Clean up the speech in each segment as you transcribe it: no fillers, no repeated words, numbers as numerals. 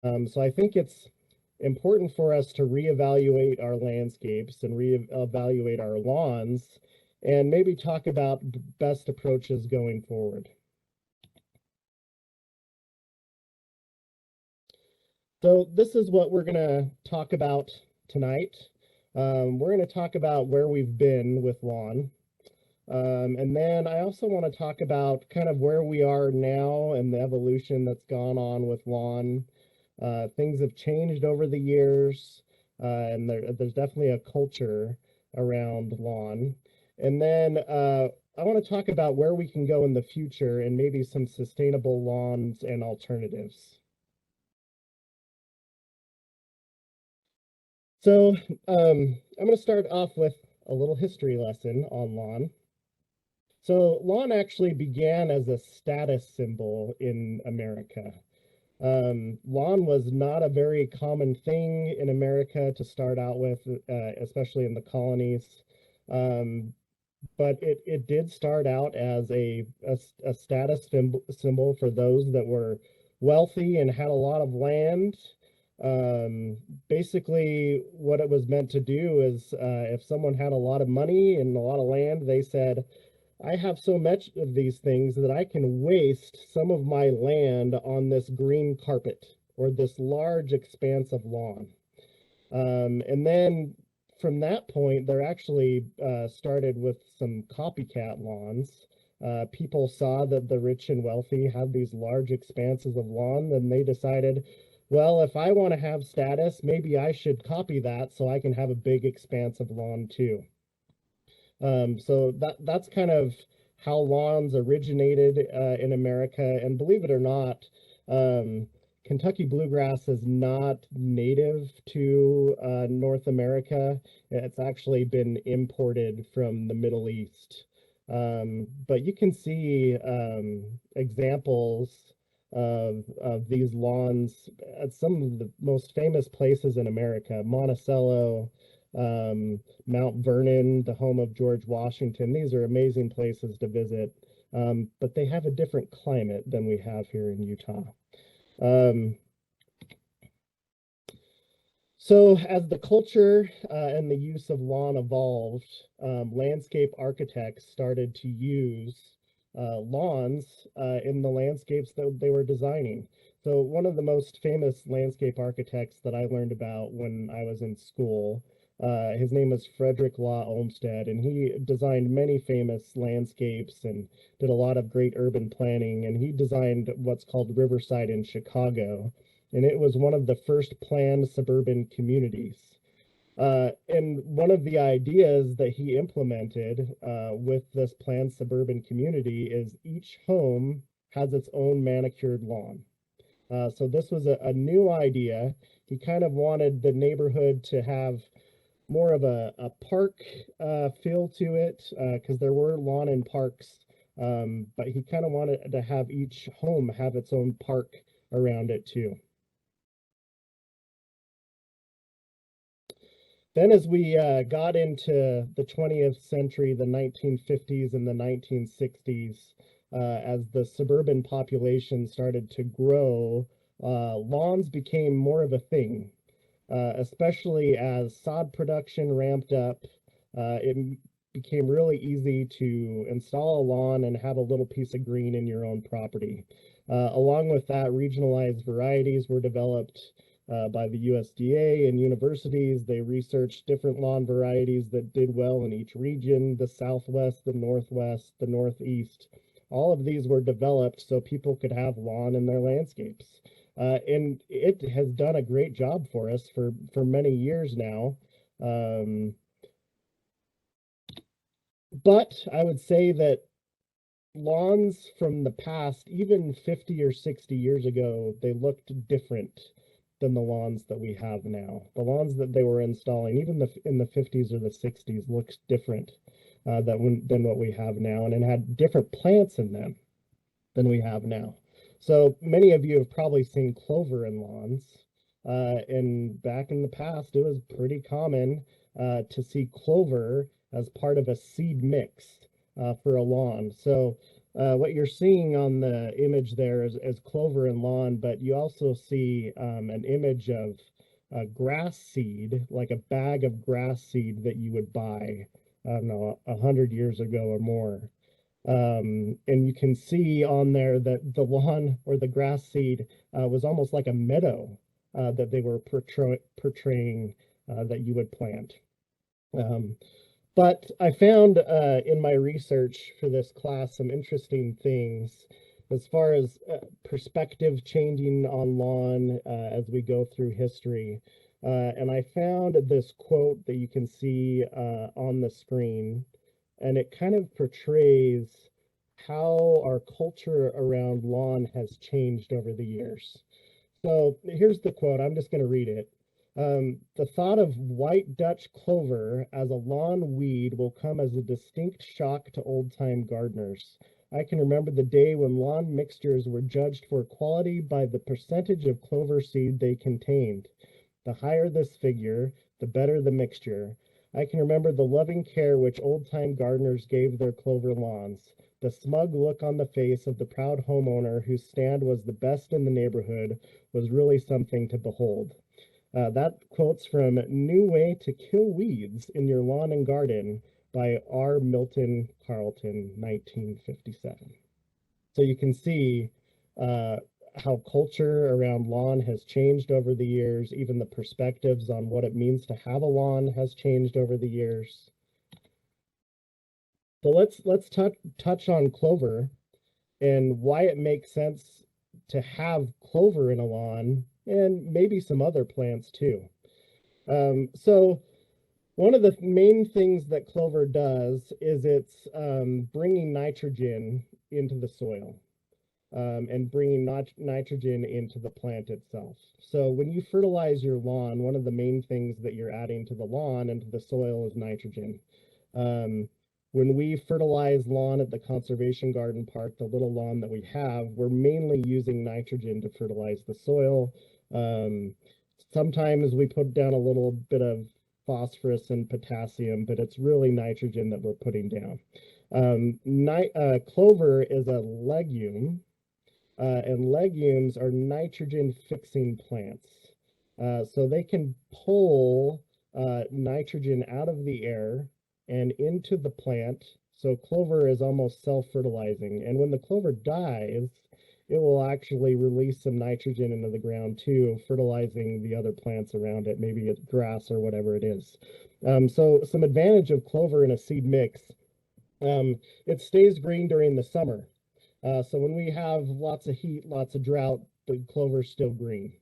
So I think it's important for us to reevaluate our landscapes and reevaluate our lawns and maybe talk about best approaches going forward. So this is what we're going to talk about tonight. We're going to talk about where we've been with lawn. And then I also want to talk about kind of where we are now and the evolution that's gone on with lawn. Things have changed over the years, and there's definitely a culture around lawn. And then I want to talk about where we can go in the future and maybe some sustainable lawns and alternatives. So I'm going to start off with a little history lesson on lawn. So lawn actually began as a status symbol in America. Lawn was not a very common thing in America to start out with, especially in the colonies. Um, but it did start out as a status symbol for those that were wealthy and had a lot of land. Basically, what it was meant to do is if someone had a lot of money and a lot of land, they said, I have so much of these things that I can waste some of my land on this green carpet or this large expanse of lawn. And then from that point, there actually started with some copycat lawns. People saw that the rich and wealthy had these large expanses of lawn, and they decided, well, if I want to have status, maybe I should copy that so I can have a big expanse of lawn too. So that's kind of how lawns originated in America. And believe it or not, um, Kentucky bluegrass is not native to North America. It's actually been imported from the Middle East. But you can see examples of these lawns at some of the most famous places in America, Monticello, Mount Vernon, the home of George Washington. These are amazing places to visit, but they have a different climate than we have here in Utah. Um, so as the culture and the use of lawn evolved, landscape architects started to use lawns in the landscapes that they were designing. So one of the most famous landscape architects that I learned about when I was in school, his name was Frederick Law Olmsted, and he designed many famous landscapes and did a lot of great urban planning. And he designed what's called Riverside in Chicago, and it was one of the first planned suburban communities. And one of the ideas that he implemented with this planned suburban community is each home has its own manicured lawn. So this was a new idea. He kind of wanted the neighborhood to have more of a park feel to it because there were lawn and parks, but he kind of wanted to have each home have its own park around it too. Then, as we got into the 20th century, the 1950s and the 1960s, as the suburban population started to grow, lawns became more of a thing, especially as sod production ramped up. It became really easy to install a lawn and have a little piece of green in your own property. Along with that, regionalized varieties were developed by the USDA and universities. They researched different lawn varieties that did well in each region, the Southwest, the Northwest, the Northeast. All of these were developed so people could have lawn in their landscapes. And it has done a great job for us for many years now. Um, but I would say that lawns from the past, even 50 or 60 years ago, they looked different than the lawns that we have now. The lawns that they were installing, even in the 50s or the 60s, looked different than what we have now, and it had different plants in them than we have now. So many of you have probably seen clover in lawns. And back in the past, it was pretty common to see clover as part of a seed mix for a lawn. So What you're seeing on the image there is clover and lawn, but you also see an image of grass seed, like a bag of grass seed that you would buy, I don't know, 100 years ago or more. And you can see on there that the lawn or the grass seed was almost like a meadow that they were portraying that you would plant. Um, but I found in my research for this class some interesting things as far as perspective changing on lawn as we go through history. And I found this quote that you can see on the screen, and it kind of portrays how our culture around lawn has changed over the years. So here's the quote. I'm just going to read it. The thought of white Dutch clover as a lawn weed will come as a distinct shock to old-time gardeners. I can remember the day when lawn mixtures were judged for quality by the percentage of clover seed they contained. The higher this figure, the better the mixture. I can remember the loving care which old-time gardeners gave their clover lawns, the smug look on the face of the proud homeowner whose stand was the best in the neighborhood was really something to behold. That quote's from New Way to Kill Weeds in Your Lawn and Garden by R. Milton Carleton, 1957. So you can see uh, how culture around lawn has changed over the years. Even the perspectives on what it means to have a lawn has changed over the years. So let's touch on clover and why it makes sense to have clover in a lawn and maybe some other plants too. So one of the main things that clover does is it's bringing nitrogen into the soil and bringing nitrogen into the plant itself. So when you fertilize your lawn, one of the main things that you're adding to the lawn and to the soil is nitrogen. Um, when we fertilize lawn at the Conservation Garden Park, the little lawn that we have, we're mainly using nitrogen to fertilize the soil. Um, Sometimes we put down a little bit of phosphorus and potassium, but it's really nitrogen that we're putting down. Clover is a legume, and legumes are nitrogen fixing plants. So they can pull nitrogen out of the air and into the plant. So clover is almost self-fertilizing. And when the clover dies, it will actually release some nitrogen into the ground too, fertilizing the other plants around it, maybe it's grass or whatever it is. So some advantage of clover in a seed mix, it stays green during the summer. So when we have lots of heat, lots of drought, the clover's still green.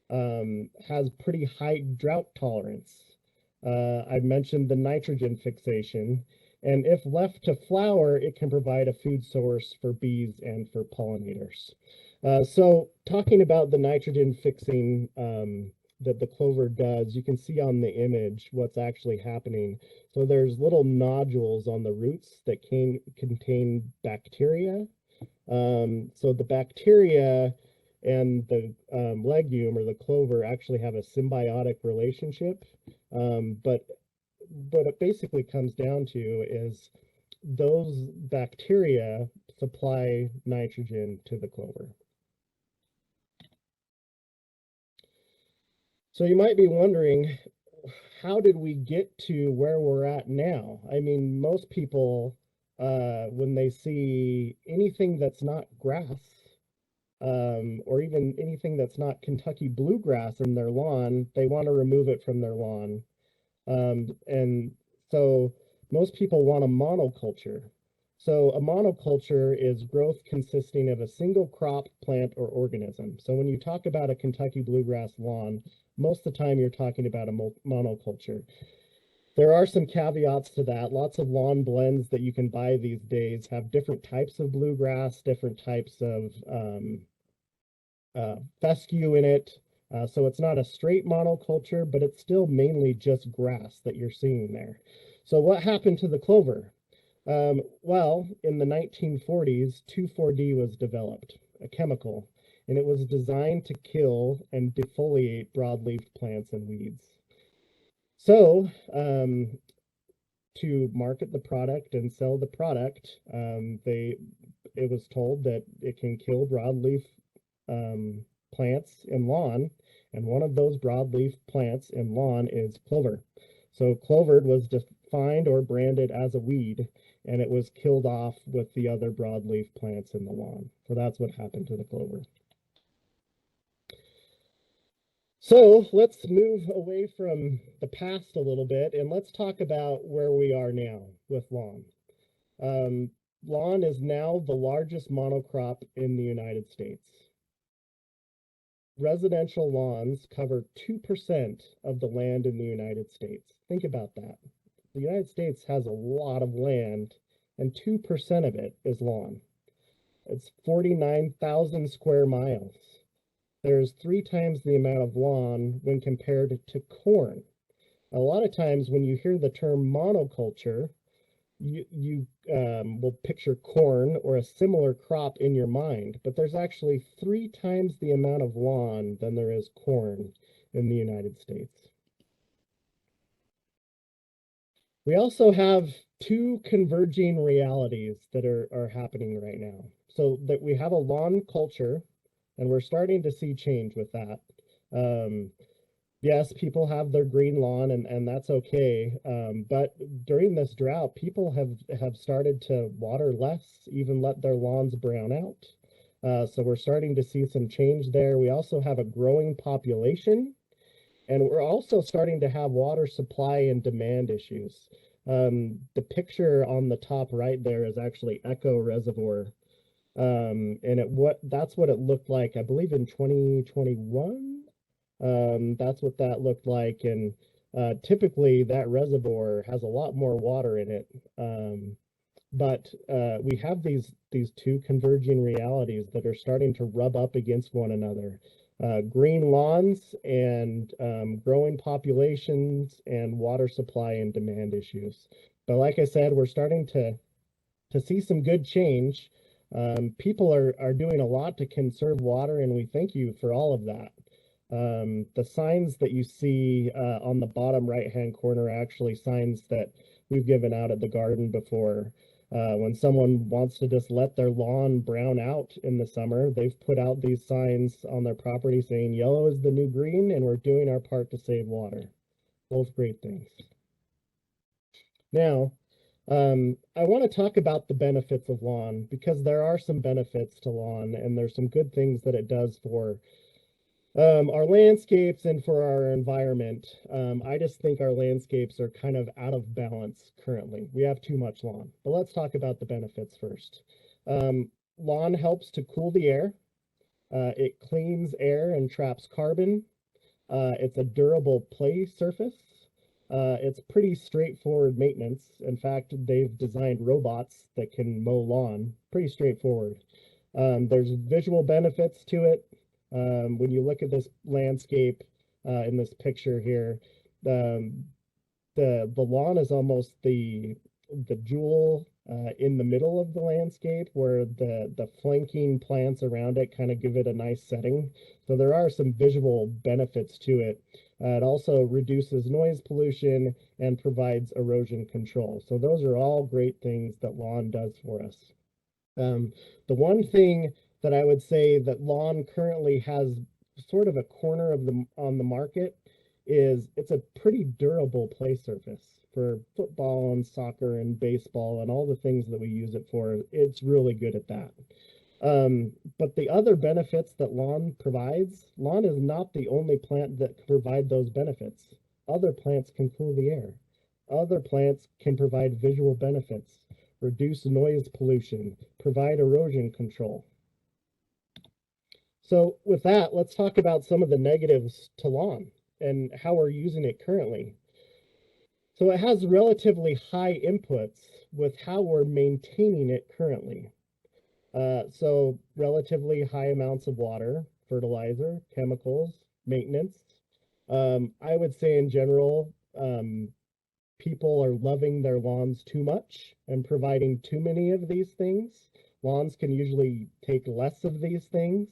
Has pretty high drought tolerance. I mentioned the nitrogen fixation, and if left to flower, it can provide a food source for bees and for pollinators. So talking about the nitrogen fixing that the clover does, you can see on the image what's actually happening. So there's little nodules on the roots that can contain bacteria. So the bacteria and the legume or the clover actually have a symbiotic relationship. But what it basically comes down to is those bacteria supply nitrogen to the clover. So you might be wondering, how did we get to where we're at now? I mean, most people, when they see anything that's not grass, or even anything that's not Kentucky bluegrass in their lawn, they want to remove it from their lawn. And so most people want a monoculture. So a monoculture is growth consisting of a single crop, plant, or organism. So when you talk about a Kentucky bluegrass lawn, most of the time you're talking about a monoculture. There are some caveats to that. Lots of lawn blends that you can buy these days have different types of bluegrass, different types of fescue in it. So it's not a straight monoculture, but it's still mainly just grass that you're seeing there. So what happened to the clover? Well, in the 1940s, 2,4-D was developed, a chemical, and it was designed to kill and defoliate broadleaf plants and weeds. So to market the product and sell the product, it was told that it can kill broadleaf plants in lawn, and one of those broadleaf plants in lawn is clover. So clover was defined or branded as a weed, and it was killed off with the other broadleaf plants in the lawn. So that's what happened to the clover. So let's move away from the past a little bit, and let's talk about where we are now with lawn. Lawn is now the largest monocrop in the United States. Residential lawns cover 2% of the land in the United States. Think about that. The United States has a lot of land, and 2% of it is lawn. It's 49,000 square miles. There's 3 times the amount of lawn when compared to corn. A lot of times when you hear the term monoculture, you will picture corn or a similar crop in your mind, but there's actually 3 times the amount of lawn than there is corn in the United States. We also have 2 converging realities that are happening right now. So that we have a lawn culture, and we're starting to see change with that. Yes, people have their green lawn, and that's okay. But during this drought, people have started to water less, even let their lawns brown out. So we're starting to see some change there. We also have a growing population, and we're also starting to have water supply and demand issues. The picture on the top right there is actually Echo Reservoir. And that's what it looked like, I believe, in 2021. That's what that looked like, and typically that reservoir has a lot more water in it. But we have these 2 converging realities that are starting to rub up against one another. Green lawns and growing populations and water supply and demand issues. But like I said, we're starting to see some good change. People are doing a lot to conserve water, and we thank you for all of that. The signs that you see on the bottom right-hand corner are actually signs that we've given out at the garden before. When someone wants to just let their lawn brown out in the summer, they've put out these signs on their property saying yellow is the new green and we're doing our part to save water. Both great things. Now, I want to talk about the benefits of lawn, because there are some benefits to lawn, and there's some good things that it does for our landscapes and for our environment. I just think our landscapes are kind of out of balance currently. We have too much lawn. But let's talk about the benefits first. Lawn helps to cool the air. It cleans air and traps carbon. It's a durable play surface. It's pretty straightforward maintenance. In fact, they've designed robots that can mow lawn. Pretty straightforward. There's visual benefits to it. When you look at this landscape in this picture here, the lawn is almost the jewel in the middle of the landscape, where the flanking plants around it kind of give it a nice setting. So there are some visual benefits to it. It also reduces noise pollution and provides erosion control. So those are all great things that lawn does for us. The one thing that I would say that lawn currently has sort of a corner of on the market is it's a pretty durable play surface for football and soccer and baseball and all the things that we use it for. It's really good at that. But the other benefits that lawn provides, lawn is not the only plant that can provide those benefits. Other plants can cool the air. Other plants can provide visual benefits, reduce noise pollution, provide erosion control. So with that, let's talk about some of the negatives to lawn and how we're using it currently. So it has relatively high inputs with how we're maintaining it currently. So relatively high amounts of water, fertilizer, chemicals, maintenance. I would say in general, people are loving their lawns too much and providing too many of these things. Lawns can usually take less of these things.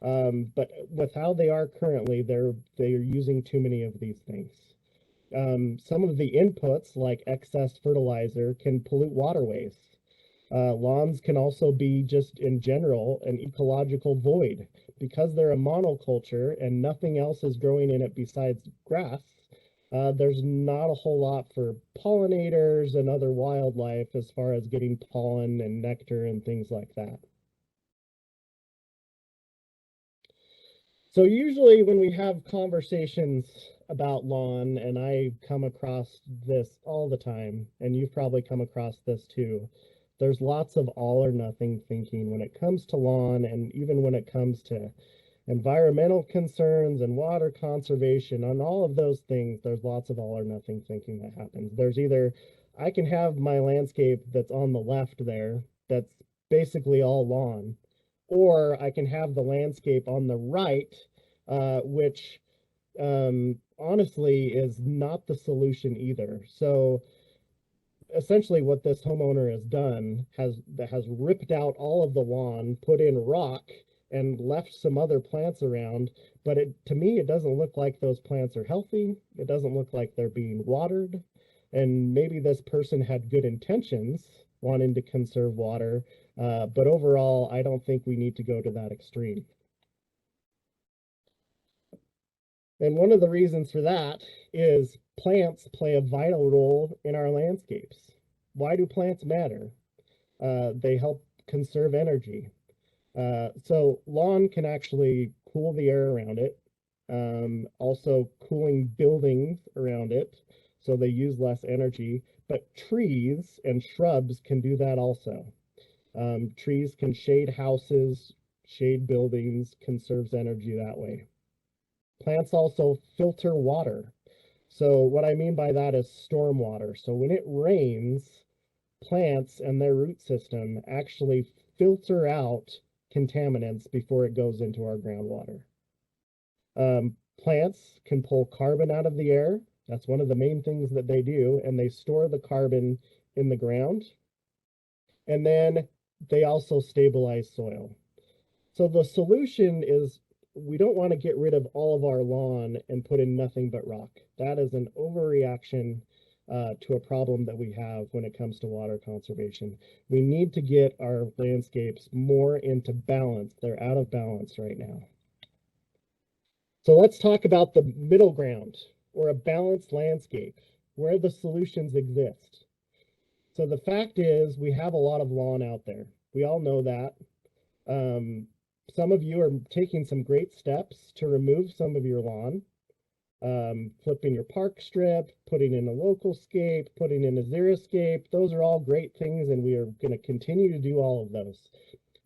But with how they are currently, they're using too many of these things. Some of the inputs, like excess fertilizer, can pollute waterways. Lawns can also be, just in general, an ecological void. Because they're a monoculture and nothing else is growing in it besides grass, there's not a whole lot for pollinators and other wildlife as far as getting pollen and nectar and things like that. So usually when we have conversations about lawn, and I come across this all the time, and you've probably come across this too, there's lots of all or nothing thinking when it comes to lawn, and even when it comes to environmental concerns and water conservation. On all of those things, there's lots of all or nothing thinking that happens. There's either, I can have my landscape that's on the left there, that's basically all lawn, or I can have the landscape on the right, which honestly is not the solution either. So essentially what this homeowner has done has ripped out all of the lawn, put in rock, and left some other plants around. But to me, it doesn't look like those plants are healthy. It doesn't look like they're being watered. And maybe this person had good intentions, wanting to conserve water. But overall, I don't think we need to go to that extreme. And one of the reasons for that is plants play a vital role in our landscapes. Why do plants matter? They help conserve energy. So lawn can actually cool the air around it, also cooling buildings around it, so they use less energy. But trees and shrubs can do that also. Trees can shade houses, shade buildings, conserves energy that way. Plants also filter water. So what I mean by that is storm water. So when it rains, plants and their root system actually filter out contaminants before it goes into our groundwater. Plants can pull carbon out of the air. That's one of the main things that they do, and they store the carbon in the ground. And then they also stabilize soil. So the solution is, we don't want to get rid of all of our lawn and put in nothing but rock. That is an overreaction to a problem that we have when it comes to water conservation. We need to get our landscapes more into balance. They're out of balance right now. So let's talk about the middle ground, or a balanced landscape, where the solutions exist. So the fact is, we have a lot of lawn out there. We all know that. Some of you are taking some great steps to remove some of your lawn, flipping your park strip, putting in a local scape, putting in a xeriscape. Those are all great things, and we are going to continue to do all of those.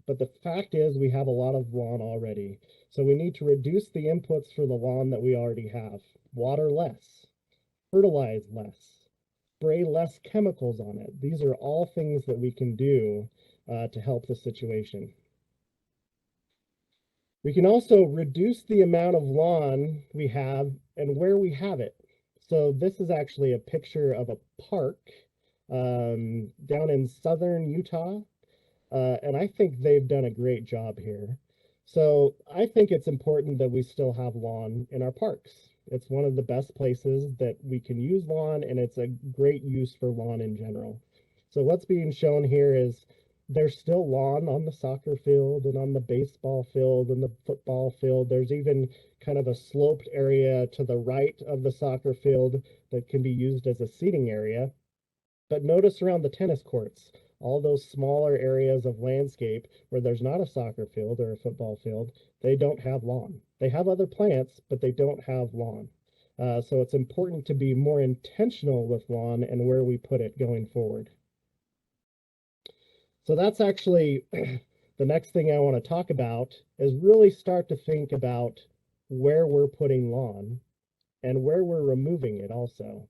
But the fact is, we have a lot of lawn already. So we need to reduce the inputs for the lawn that we already have. Water less, fertilize less, spray less chemicals on it. These are all things that we can do to help the situation. We can also reduce the amount of lawn we have and where we have it. So this is actually a picture of a park down in southern Utah. And I think they've done a great job here. So I think it's important that we still have lawn in our parks. It's one of the best places that we can use lawn, and it's a great use for lawn in general. So what's being shown here is there's still lawn on the soccer field and on the baseball field and the football field. There's even kind of a sloped area to the right of the soccer field that can be used as a seating area. But notice around the tennis courts, all those smaller areas of landscape where there's not a soccer field or a football field, they don't have lawn. They have other plants, but they don't have lawn. So it's important to be more intentional with lawn and where we put it going forward. So that's actually the next thing I want to talk about, is really start to think about where we're putting lawn and where we're removing it also.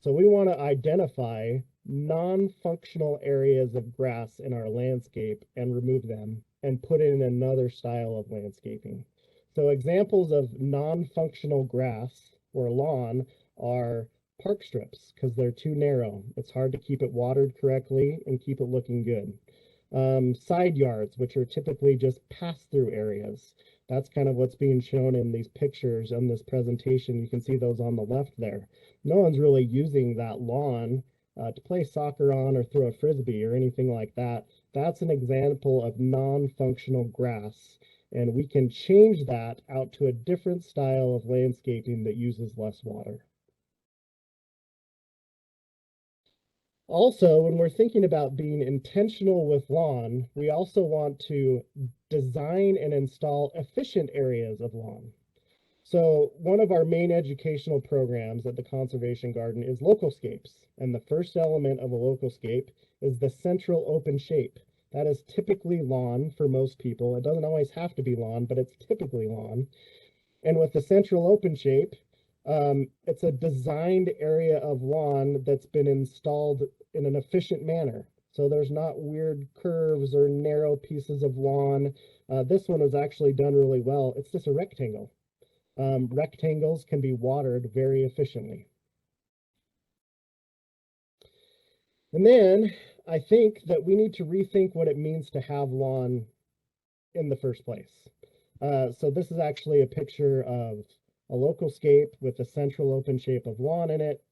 So we want to identify non-functional areas of grass in our landscape and remove them and put in another style of landscaping. So examples of non-functional grass or lawn are park strips, because they're too narrow. It's hard to keep it watered correctly and keep it looking good. Side yards, which are typically just pass-through areas. That's kind of what's being shown in these pictures on this presentation. You can see those on the left there. No one's really using that lawn to play soccer on or throw a frisbee or anything like that. That's an example of non-functional grass. And we can change that out to a different style of landscaping that uses less water. Also, when we're thinking about being intentional with lawn, we also want to design and install efficient areas of lawn. So one of our main educational programs at the Conservation Garden is localscapes. And the first element of a localscape is the central open shape. That is typically lawn for most people. It doesn't always have to be lawn, but it's typically lawn. And with the central open shape, it's a designed area of lawn that's been installed in an efficient manner. So there's not weird curves or narrow pieces of lawn. This one was actually done really well. It's just a rectangle. Rectangles can be watered very efficiently. And then I think that we need to rethink what it means to have lawn in the first place. So this is actually a picture of a localscape with a central open shape of lawn in it.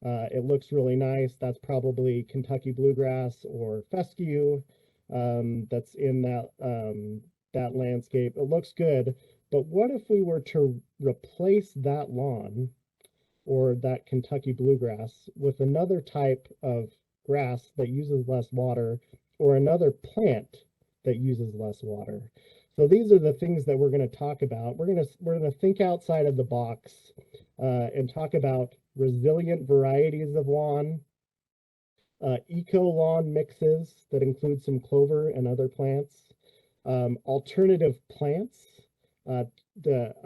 It looks really nice. That's probably Kentucky bluegrass or fescue that's in that landscape. It looks good, but what if we were to replace that lawn or that Kentucky bluegrass with another type of grass that uses less water or another plant that uses less water? So these are the things that we're going to talk about. We're going to think outside of the box and talk about resilient varieties of lawn, eco lawn mixes that include some clover and other plants, alternative plants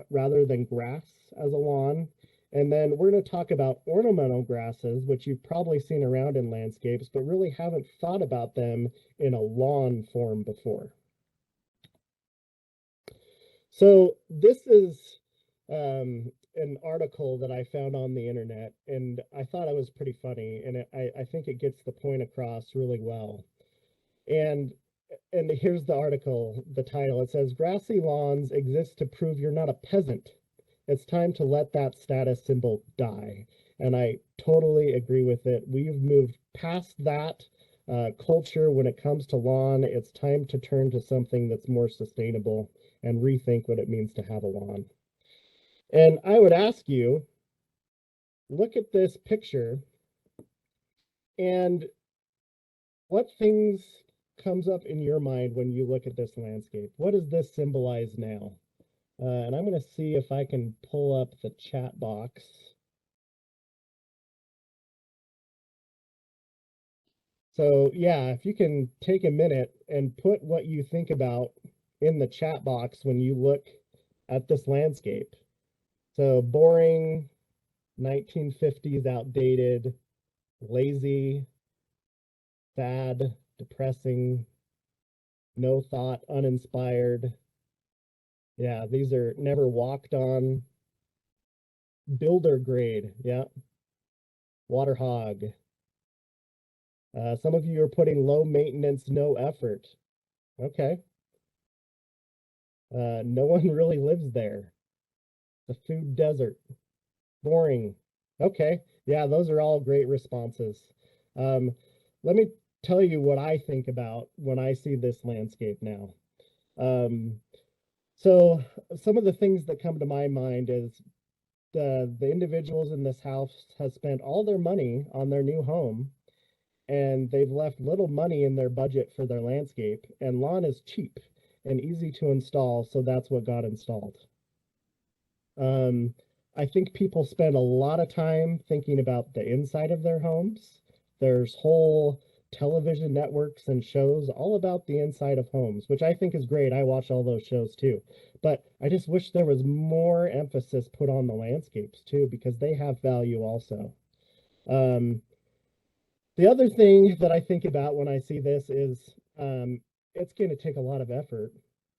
rather than grass as a lawn. And then we're going to talk about ornamental grasses, which you've probably seen around in landscapes, but really haven't thought about them in a lawn form before. So this is an article that I found on the internet, and I thought it was pretty funny, and I think it gets the point across really well. And here's the article, the title. It says, "Grassy lawns exist to prove you're not a peasant. It's time to let that status symbol die." And I totally agree with it. We've moved past that culture when it comes to lawn. It's time to turn to something that's more sustainable and rethink what it means to have a lawn. And I would ask you, look at this picture and what things comes up in your mind when you look at this landscape? What does this symbolize now? And I'm going to see if I can pull up the chat box. So yeah, if you can take a minute and put what you think about in the chat box when you look at this landscape. So boring, 1950s outdated, lazy, sad, depressing, no thought, uninspired. Yeah, these are never walked on. Builder grade, yeah. Water hog. Some of you are putting low maintenance, no effort. Okay. No one really lives there. The food desert. Boring. Okay. Yeah, those are all great responses. Let me tell you what I think about when I see this landscape now. So some of the things that come to my mind is the individuals in this house has spent all their money on their new home, and they've left little money in their budget for their landscape, and lawn is cheap and easy to install, so that's what got installed. I think people spend a lot of time thinking about the inside of their homes. There's whole television networks and shows all about the inside of homes, which I think is great. I watch all those shows too. But I just wish there was more emphasis put on the landscapes too, because they have value also. The other thing that I think about when I see this is it's going to take a lot of effort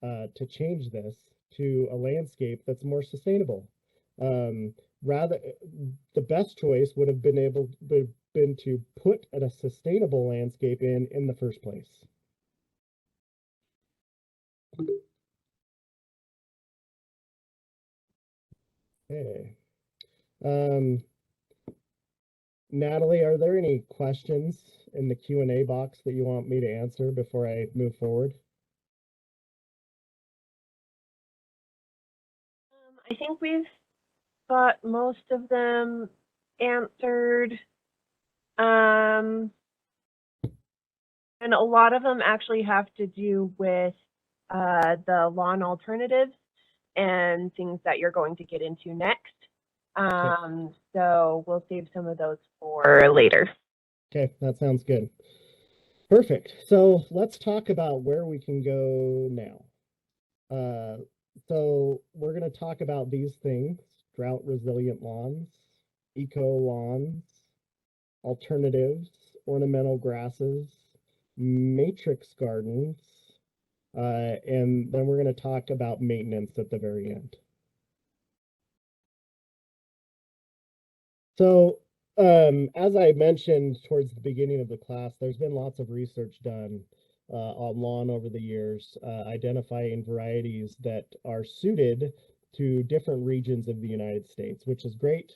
to change this to a landscape that's more sustainable. Rather, the best choice would have been to put a sustainable landscape in the first place. Okay. Um, Natalie, are there any questions in the Q&A box that you want me to answer before I move forward? I think we've got most of them answered. And a lot of them actually have to do with the lawn alternatives and things that you're going to get into next. So we'll save some of those for later. Okay, that sounds good. Perfect. So let's talk about where we can go now. So we're going to talk about these things: drought resilient lawns, eco lawns, alternatives, ornamental grasses, matrix gardens, and then we're going to talk about maintenance at the very end. So, as I mentioned towards the beginning of the class, there's been lots of research done on lawn over the years, identifying varieties that are suited to different regions of the United States, which is great.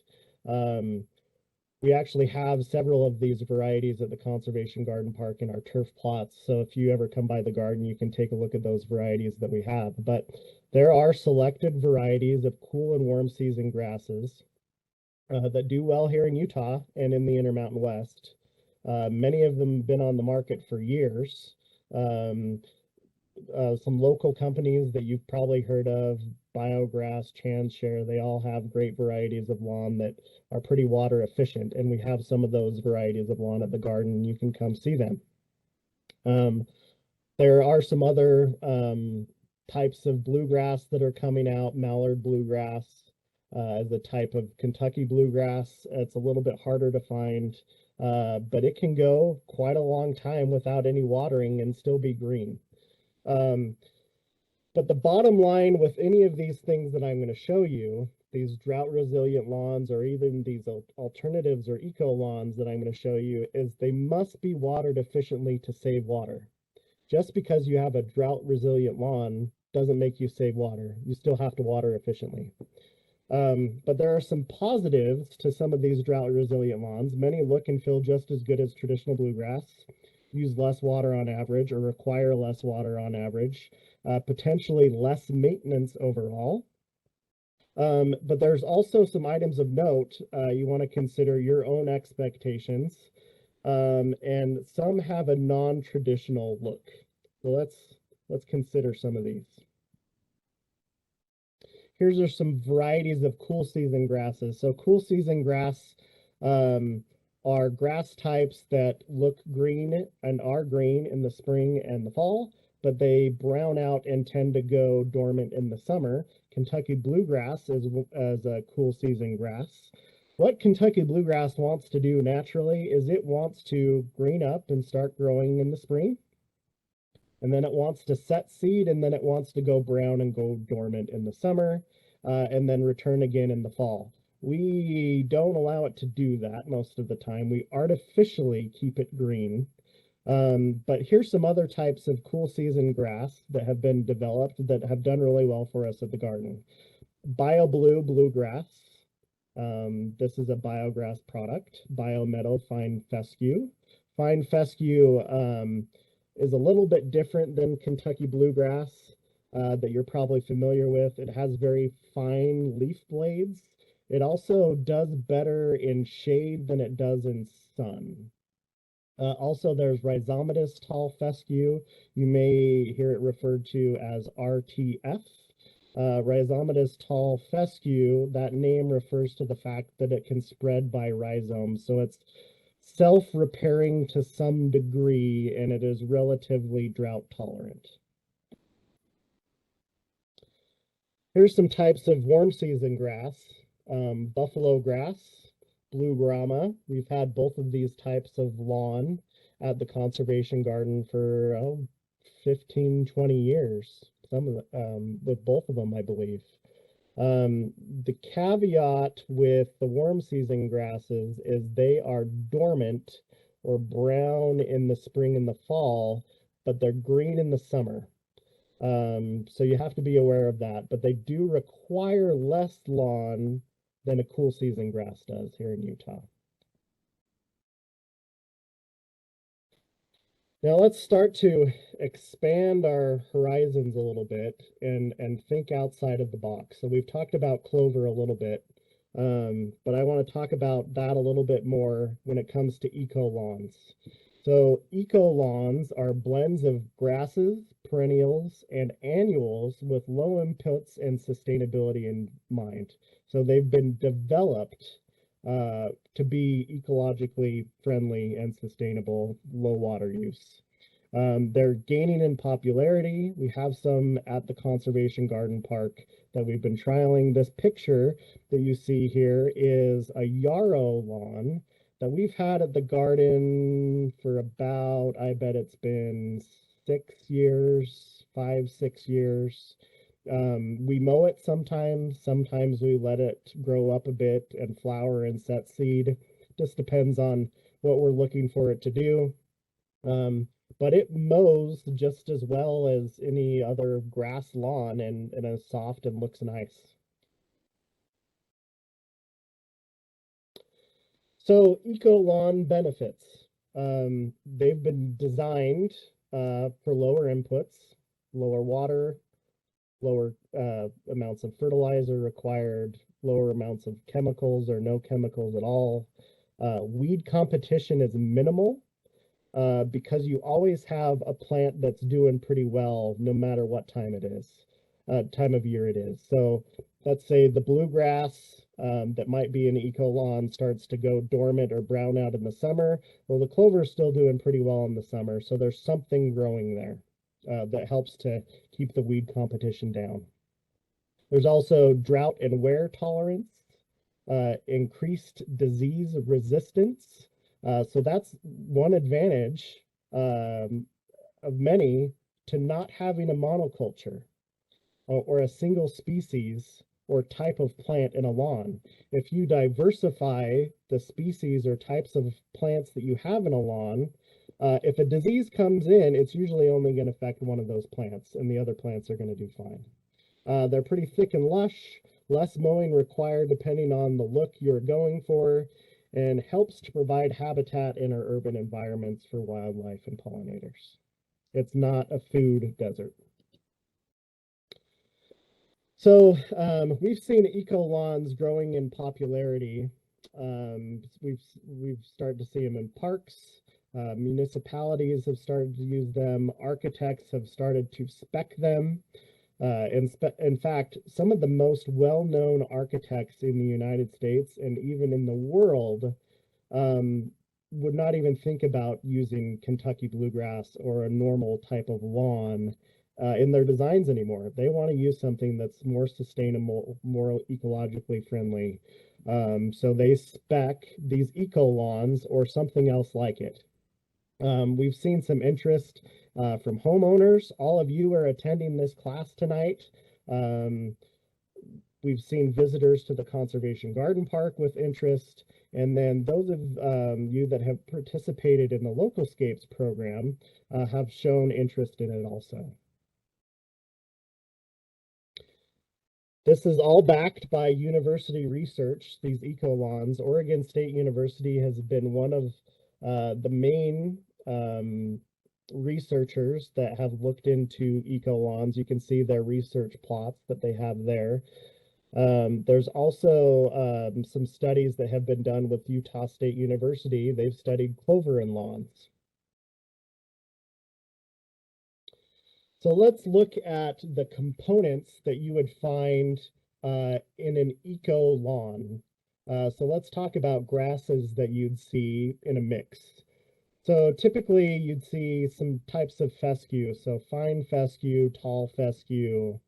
We actually have several of these varieties at the Conservation Garden Park in our turf plots. So if you ever come by the garden, you can take a look at those varieties that we have. But there are selected varieties of cool and warm season grasses that do well here in Utah and in the Intermountain West. Many of them have been on the market for years. Some local companies that you've probably heard of, Biograss, Chanshare, they all have great varieties of lawn that are pretty water efficient, and we have some of those varieties of lawn at the garden, and you can come see them. There are some other types of bluegrass that are coming out. Mallard bluegrass is a type of Kentucky bluegrass. It's a little bit harder to find, but it can go quite a long time without any watering and still be green. But the bottom line with any of these things that I'm going to show you, these drought resilient lawns or even these alternatives or eco lawns that I'm going to show you, is they must be watered efficiently to save water. Just because you have a drought resilient lawn doesn't make you save water. You still have to water efficiently. But there are some positives to some of these drought resilient lawns. Many look and feel just as good as traditional bluegrass, use less water on average or require less water on average, potentially less maintenance overall. But there's also some items of note. You want to consider your own expectations. And some have a non-traditional look. So let's consider some of these. Here's are some varieties of cool season grasses. So cool season grass are grass types that look green and are green in the spring and the fall, but they brown out and tend to go dormant in the summer. Kentucky bluegrass is a cool season grass. What Kentucky bluegrass wants to do naturally is it wants to green up and start growing in the spring. And then it wants to set seed, and then it wants to go brown and go dormant in the summer, and then return again in the fall. We don't allow it to do that most of the time. We artificially keep it green. But here's some other types of cool season grass that have been developed that have done really well for us at the garden. BioBlue bluegrass. This is a biograss product. BioMeadow fine fescue. Fine fescue is a little bit different than Kentucky bluegrass that you're probably familiar with. It has very fine leaf blades. It also does better in shade than it does in sun. Also, there's Rhizomatous tall fescue. You may hear it referred to as RTF. Rhizomatous tall fescue, that name refers to the fact that it can spread by rhizomes. So it's self-repairing to some degree, and it is relatively drought tolerant. Here's some types of warm season grass. Buffalo grass, blue grama. We've had both of these types of lawn at the conservation garden for 15, 20 years. Some of with both of them, I believe. The caveat with the warm season grasses is they are dormant or brown in the spring and the fall, but they're green in the summer. So you have to be aware of that, but they do require less lawn than a cool season grass does here in Utah. Now let's start to expand our horizons a little bit and think outside of the box. So we've talked about clover a little bit, but I want to talk about that a little bit more when it comes to eco lawns. So eco lawns are blends of grasses, perennials, and annuals with low inputs and sustainability in mind. So they've been developed to be ecologically friendly and sustainable, low water use. They're gaining in popularity. We have some at the Conservation Garden Park that we've been trialing. This picture that you see here is a yarrow lawn that we've had at the garden for about, I bet it's been 6 years, 5, 6 years. We mow it sometimes we let it grow up a bit and flower and set seed. Just depends on what we're looking for it to do. But it mows just as well as any other grass lawn and is soft and looks nice. So eco lawn benefits. They've been designed for lower inputs, lower water, lower amounts of fertilizer required, lower amounts of chemicals or no chemicals at all. Weed competition is minimal because you always have a plant that's doing pretty well no matter what time it is, time of year it is. So let's say the bluegrass that might be an eco lawn starts to go dormant or brown out in the summer. Well, the clover is still doing pretty well in the summer, so there's something growing there that helps to keep the weed competition down. There's also drought and wear tolerance, increased disease resistance. So that's one advantage of many to not having a monoculture or a single species or type of plant in a lawn. If you diversify the species or types of plants that you have in a lawn, if a disease comes in, it's usually only going to affect one of those plants, and the other plants are going to do fine. They're pretty thick and lush, less mowing required depending on the look you're going for, and helps to provide habitat in our urban environments for wildlife and pollinators. It's not a food desert. So we've seen eco lawns growing in popularity. We've started to see them in parks. Municipalities have started to use them. Architects have started to spec them. In fact, some of the most well-known architects in the United States and even in the world would not even think about using Kentucky bluegrass or a normal type of lawn in their designs anymore. They want to use something that's more sustainable, more ecologically friendly. So they spec these eco lawns or something else like it. We've seen some interest from homeowners. All of you are attending this class tonight. We've seen visitors to the Conservation Garden Park with interest. And then those of you that have participated in the Localscapes program have shown interest in it also. This is all backed by university research, these eco lawns. Oregon State University has been one of the main researchers that have looked into eco lawns. You can see their research plots that they have there. There's also some studies that have been done with Utah State University. They've studied clover in lawns. So let's look at the components that you would find in an eco lawn. So let's talk about grasses that you'd see in a mix. So typically you'd see some types of fescue. So fine fescue, tall fescue,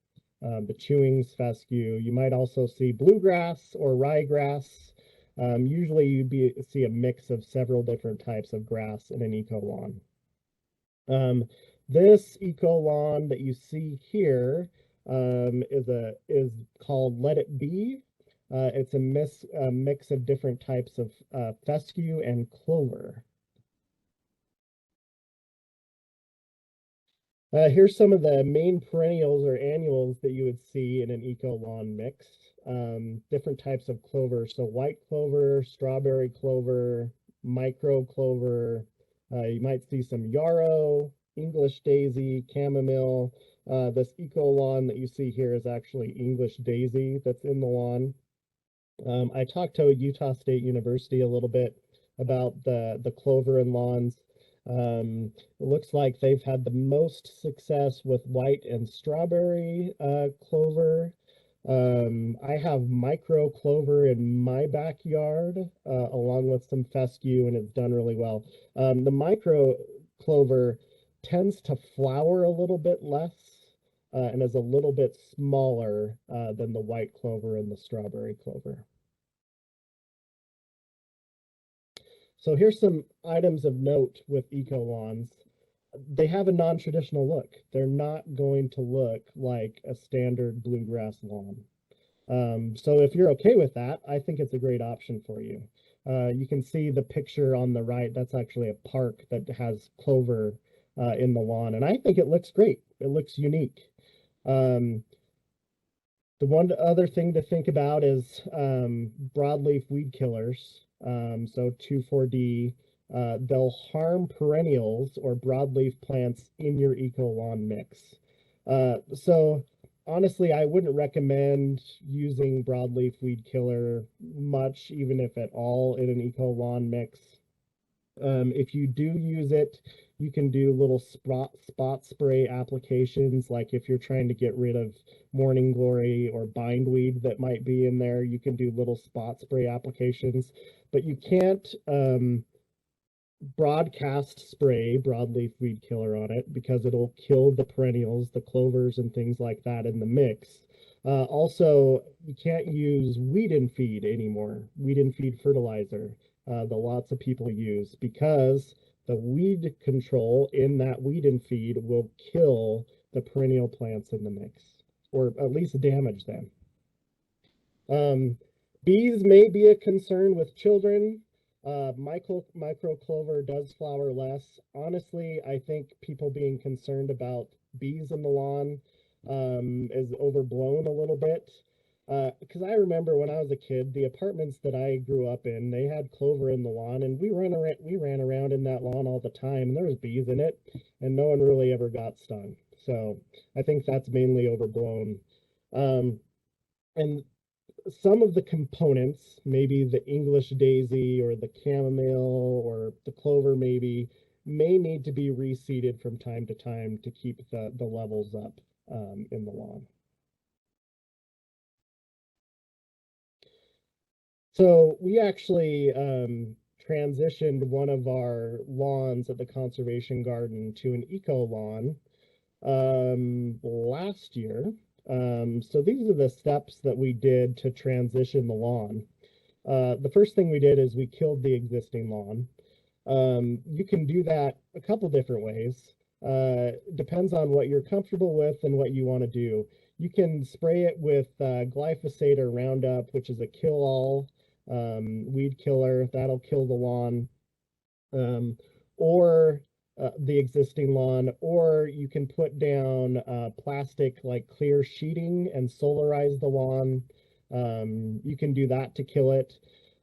the chewings fescue. You might also see bluegrass or ryegrass. Usually you'd see a mix of several different types of grass in an eco lawn. This eco lawn that you see here is called Let It Be. It's a mix of different types of fescue and clover. Here's some of the main perennials or annuals that you would see in an eco lawn mix. Different types of clover. So white clover, strawberry clover, micro clover. You might see some yarrow, English daisy, chamomile. This eco lawn that you see here is actually English daisy that's in the lawn. I talked to Utah State University a little bit about the clover and lawns. It looks like they've had the most success with white and strawberry clover. I have micro clover in my backyard, along with some fescue, and it's done really well. The micro clover tends to flower a little bit less, and is a little bit smaller than the white clover and the strawberry clover. So here's some items of note with eco lawns. They have a non-traditional look. They're not going to look like a standard bluegrass lawn. So if you're okay with that, I think it's a great option for you. You can see the picture on the right. That's actually a park that has clover in the lawn, and I think it looks great. It looks unique. Um, the one other thing to think about is broadleaf weed killers. So 2,4-D, they'll harm perennials or broadleaf plants in your eco lawn mix. So honestly, I wouldn't recommend using broadleaf weed killer much, even if at all, in an eco lawn mix. If you do use it, you can do little spot spray applications. Like if you're trying to get rid of morning glory or bindweed that might be in there, you can do little spot spray applications. But you can't broadcast spray broadleaf weed killer on it because it'll kill the perennials, the clovers and things like that in the mix. Also, you can't use weed and feed anymore, weed and feed fertilizer that lots of people use, because the weed control in that weed and feed will kill the perennial plants in the mix, or at least damage them. Um, Bees may be a concern with children. Micro clover does flower less. Honestly, I think people being concerned about bees in the lawn is overblown a little bit. Because I remember when I was a kid, the apartments that I grew up in, they had clover in the lawn, and we ran around in that lawn all the time, and there was bees in it, and no one really ever got stung. So I think that's mainly overblown. Um, and some of the components, maybe the English daisy or the chamomile or the clover maybe, may need to be reseeded from time to time to keep the levels up in the lawn. So we actually transitioned one of our lawns at the conservation garden to an eco lawn last year. So these are the steps that we did to transition the lawn. The first thing we did is we killed the existing lawn. You can do that a couple different ways. Depends on what you're comfortable with and what you want to do. You can spray it with glyphosate or Roundup, which is a kill-all weed killer. That'll kill the lawn. Or the existing lawn, or you can put down plastic like clear sheeting and solarize the lawn. You can do that to kill it.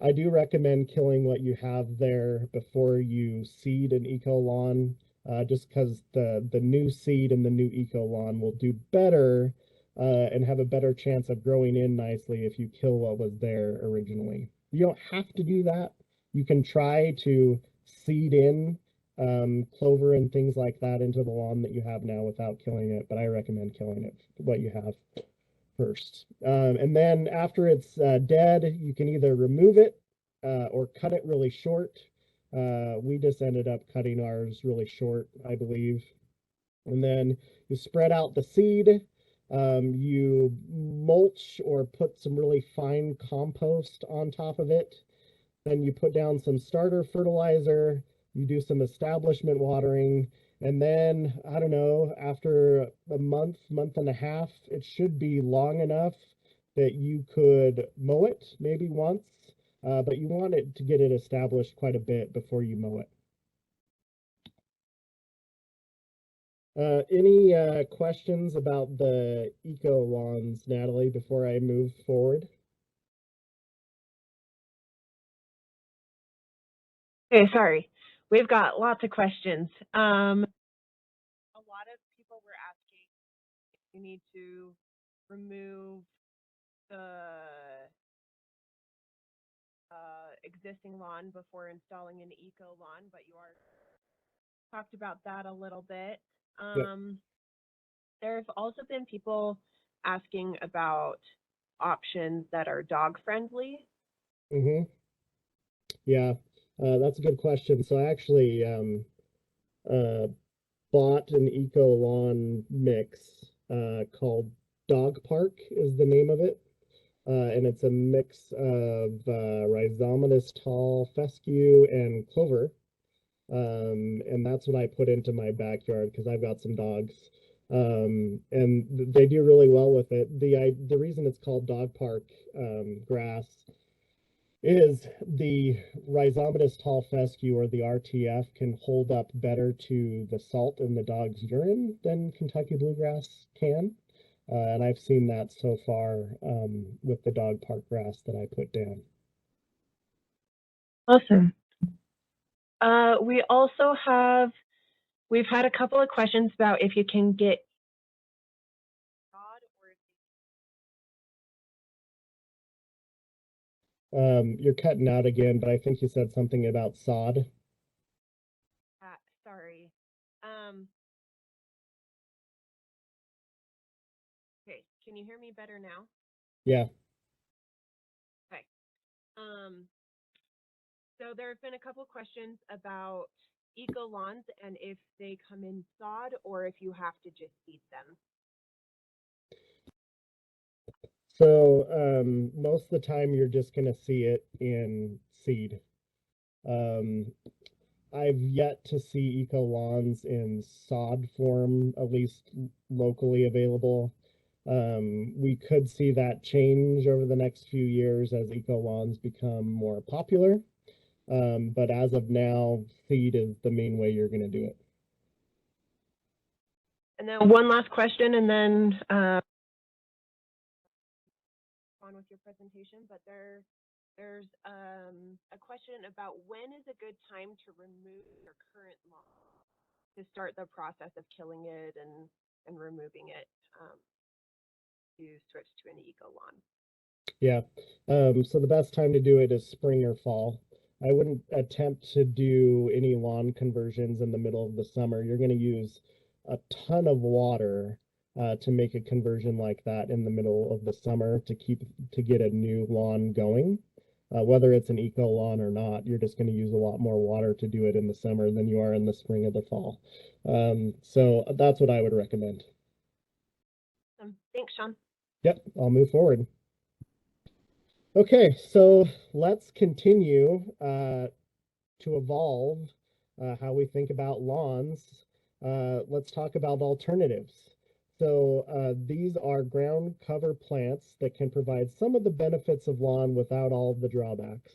I do recommend killing what you have there before you seed an eco lawn, just because the new seed and the new eco lawn will do better and have a better chance of growing in nicely if you kill what was there originally. You don't have to do that. You can try to seed in clover and things like that into the lawn that you have now without killing it, but I recommend killing it, what you have first. And then after it's dead, you can either remove it or cut it really short. We just ended up cutting ours really short, I believe. And then you spread out the seed. You mulch or put some really fine compost on top of it. Then you put down some starter fertilizer, you do some establishment watering, and then, I don't know, after a month and a half, it should be long enough that you could mow it maybe once, but you want it to get it established quite a bit before you mow it. Any questions about the eco lawns, Natalie, before I move forward? Okay, sorry. We've got lots of questions. A lot of people were asking if you need to remove the existing lawn before installing an eco lawn, but you are talked about that a little bit. Yep. There have also been people asking about options that are dog friendly. Mm-hmm. Yeah, that's a good question. So I actually uh, bought an eco lawn mix called Dog Park is the name of it. And it's a mix of rhizomatous tall fescue and clover. And that's what I put into my backyard because I've got some dogs. And they do really well with it. The reason it's called Dog Park grass is the rhizomatous tall fescue, or the RTF, can hold up better to the salt in the dog's urine than Kentucky bluegrass can. And I've seen that so far with the dog park grass that I put down. Awesome. We've had a couple of questions about if you can get You're cutting out again, but I think you said something about sod. sorry. Okay, can you hear me better now? Yeah. Okay. So there have been a couple questions about eco lawns and if they come in sod or if you have to just seed them. So most of the time you're just going to see it in seed. Um, I've yet to see eco lawns in sod form, at least locally available. We could see that change over the next few years as eco lawns become more popular. But as of now, seed is the main way you're going to do it. And then one last question, and then on with your presentation. But there's a question about when is a good time to remove your current lawn to start the process of killing it and removing it to switch to an eco lawn. Yeah. So the best time to do it is spring or fall. I wouldn't attempt to do any lawn conversions in the middle of the summer. You're going to use a ton of water to make a conversion like that in the middle of the summer to get a new lawn going. Whether it's an eco lawn or not, you're just going to use a lot more water to do it in the summer than you are in the spring or the fall. So that's what I would recommend. Thanks, Sean. Yep, I'll move forward. Okay, so let's continue to evolve how we think about lawns. Let's talk about alternatives. So these are ground cover plants that can provide some of the benefits of lawn without all of the drawbacks.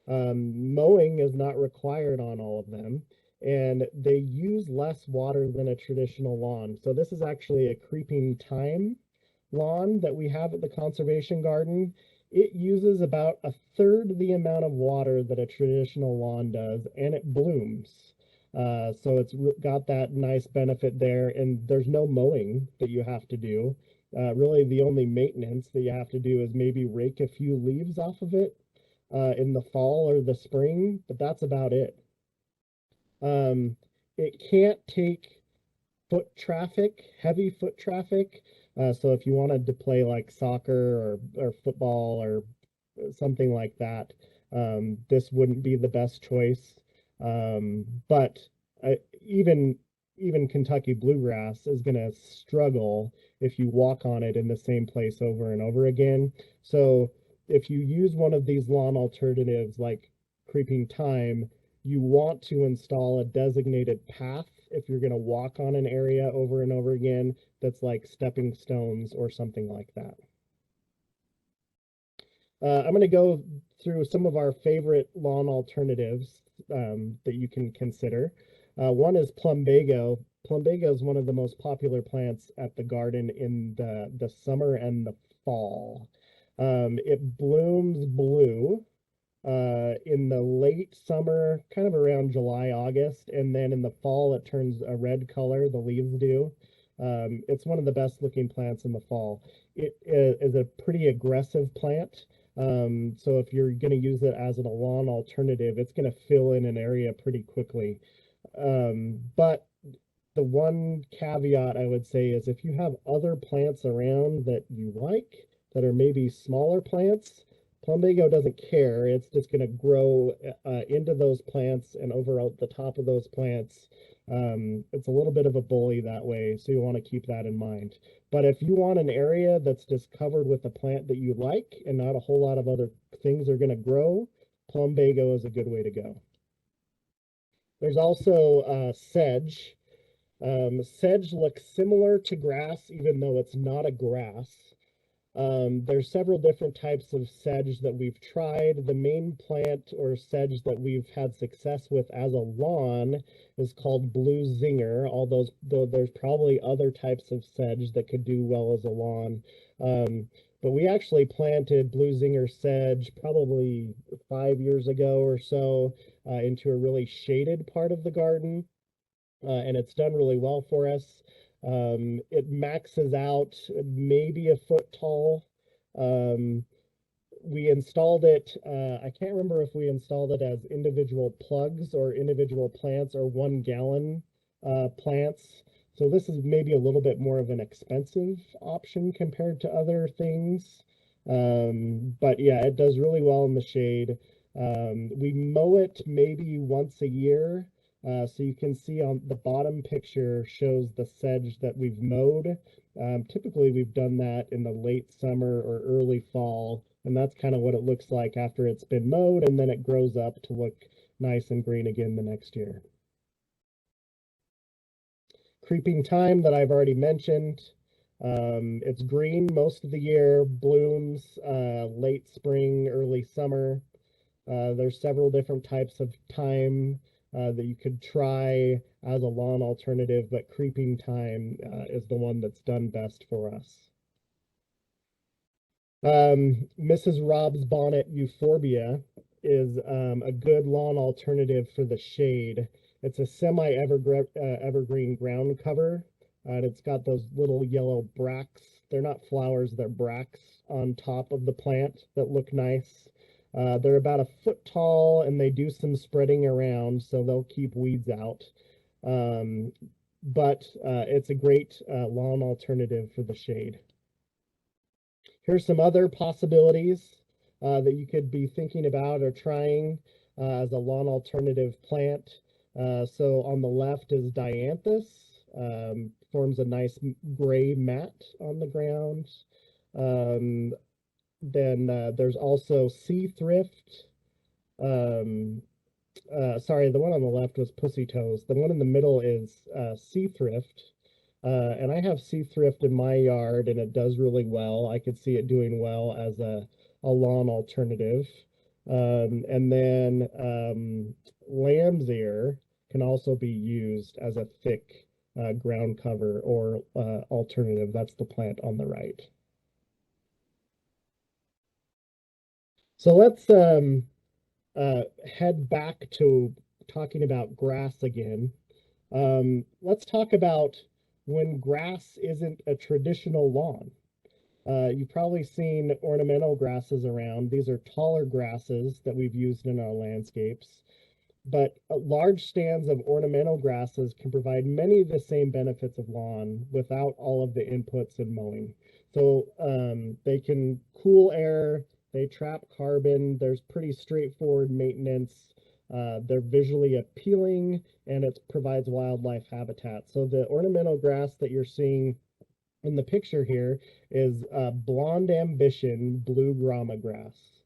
Mowing is not required on all of them, and they use less water than a traditional lawn. So this is actually a creeping thyme lawn that we have at the conservation garden. It uses about a third the amount of water that a traditional lawn does, and it blooms. So it's got that nice benefit there, and there's no mowing that you have to do. Really, the only maintenance that you have to do is maybe rake a few leaves off of it in the fall or the spring, but that's about it. Um, it can't take foot traffic, heavy foot traffic. So if you wanted to play like soccer or football or something like that, this wouldn't be the best choice. But even even Kentucky bluegrass is going to struggle if you walk on it in the same place over and over again. So if you use one of these lawn alternatives like creeping thyme, you want to install a designated path if you're going to walk on an area over and over again that's like stepping stones or something like that. I'm going to go through some of our favorite lawn alternatives that you can consider. One is plumbago. Plumbago is one of the most popular plants at the garden in the summer and the fall. It blooms blue in the late summer, kind of around July, August, and then in the fall it turns a red color, the leaves do. It's one of the best looking plants in the fall. It is a pretty aggressive plant. So if you're going to use it as a lawn alternative, it's going to fill in an area pretty quickly. But the one caveat I would say is if you have other plants around that you like that are maybe smaller plants, plumbago doesn't care. It's just going to grow into those plants and over out the top of those plants. It's a little bit of a bully that way, so you want to keep that in mind. But if you want an area that's just covered with a plant that you like and not a whole lot of other things are going to grow, plumbago is a good way to go. There's also sedge. Sedge looks similar to grass, even though it's not a grass. There's several different types of sedge that we've tried. The main plant or sedge that we've had success with as a lawn is called blue zinger, though there's probably other types of sedge that could do well as a lawn. But we actually planted blue zinger sedge probably 5 years ago or so into a really shaded part of the garden. And it's done really well for us. It maxes out maybe a foot tall. We installed it, I can't remember if we installed it as individual plugs or individual plants or 1 gallon plants. So this is maybe a little bit more of an expensive option compared to other things. But yeah, it does really well in the shade. We mow it maybe once a year. So you can see on the bottom picture shows the sedge that we've mowed. Typically we've done that in the late summer or early fall, and that's kind of what it looks like after it's been mowed, and then it grows up to look nice and green again the next year. Creeping thyme that I've already mentioned. It's green most of the year, blooms late spring, early summer. There's several different types of thyme that you could try as a lawn alternative, but creeping thyme is the one that's done best for us. Mrs. Rob's bonnet euphorbia is a good lawn alternative for the shade. It's a evergreen ground cover, and it's got those little yellow bracts. They're not flowers, they're bracts on top of the plant that look nice. They're about a foot tall and they do some spreading around, so they'll keep weeds out. But it's a great lawn alternative for the shade. Here's some other possibilities that you could be thinking about or trying as a lawn alternative plant. So on the left is dianthus, forms a nice gray mat on the ground. Then there's also sea thrift. Sorry, the one on the left was pussy toes. The one in the middle is sea thrift. And I have sea thrift in my yard, and it does really well. I could see it doing well as a lawn alternative. And then lamb's ear can also be used as a thick ground cover or alternative. That's the plant on the right. So let's head back to talking about grass again. Let's talk about when grass isn't a traditional lawn. You've probably seen ornamental grasses around. These are taller grasses that we've used in our landscapes. But large stands of ornamental grasses can provide many of the same benefits of lawn without all of the inputs in mowing. So they can cool air, they trap carbon, there's pretty straightforward maintenance. They're visually appealing, and it provides wildlife habitat. So the ornamental grass that you're seeing in the picture here is Blonde Ambition blue grama grass.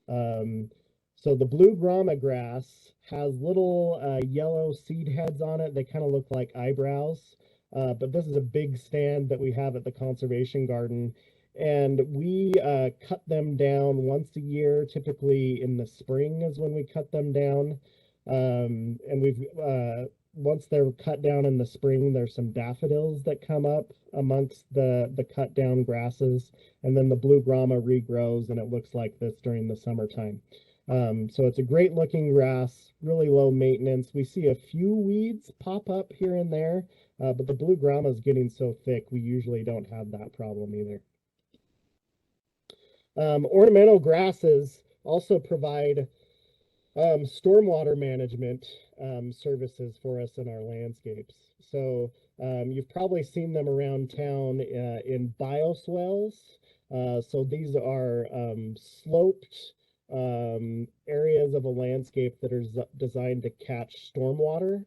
So the blue grama grass has little yellow seed heads on it. They kind of look like eyebrows. But this is a big stand that we have at the conservation garden. And we cut them down once a year, typically in the spring is when we cut them down. And we've once they're cut down in the spring, there's some daffodils that come up amongst the cut down grasses, and then the blue grama regrows, and it looks like this during the summertime. So it's a great looking grass, really low maintenance. We see a few weeds pop up here and there, but the blue grama is getting so thick, we usually don't have that problem either. Ornamental grasses also provide stormwater management services for us in our landscapes. So you've probably seen them around town in bioswales. So these are sloped areas of a landscape that are designed to catch stormwater.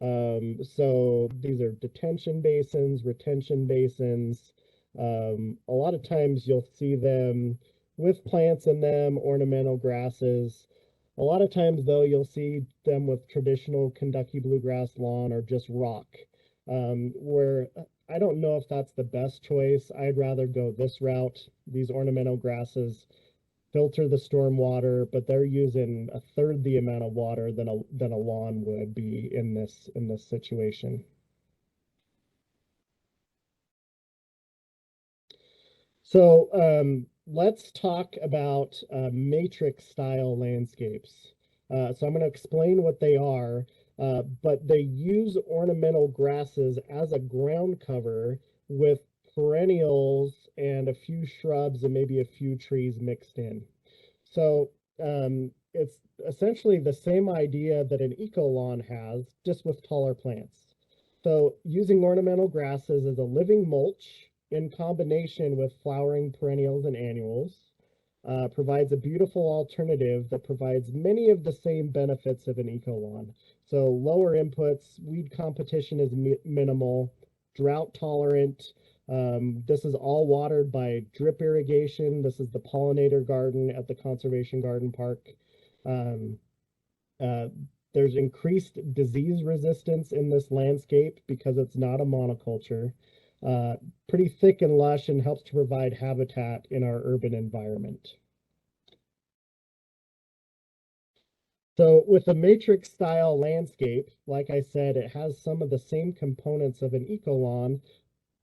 So these are detention basins, retention basins. A lot of times you'll see them with plants in them, ornamental grasses. A lot of times, though, you'll see them with traditional Kentucky bluegrass lawn or just rock, where I don't know if that's the best choice. I'd rather go this route. These ornamental grasses filter the storm water, but they're using a third the amount of water than a lawn would be in this situation. So let's talk about matrix style landscapes. So I'm going to explain what they are, but they use ornamental grasses as a ground cover with perennials and a few shrubs and maybe a few trees mixed in. So it's essentially the same idea that an eco lawn has, just with taller plants. So using ornamental grasses as a living mulch in combination with flowering perennials and annuals provides a beautiful alternative that provides many of the same benefits of an eco lawn. So lower inputs, weed competition is minimal, drought tolerant. This is all watered by drip irrigation. This is the pollinator garden at the Conservation Garden Park. There's increased disease resistance in this landscape because it's not a monoculture. Pretty thick and lush and helps to provide habitat in our urban environment. So with a matrix style landscape, like I said, it has some of the same components of an eco lawn.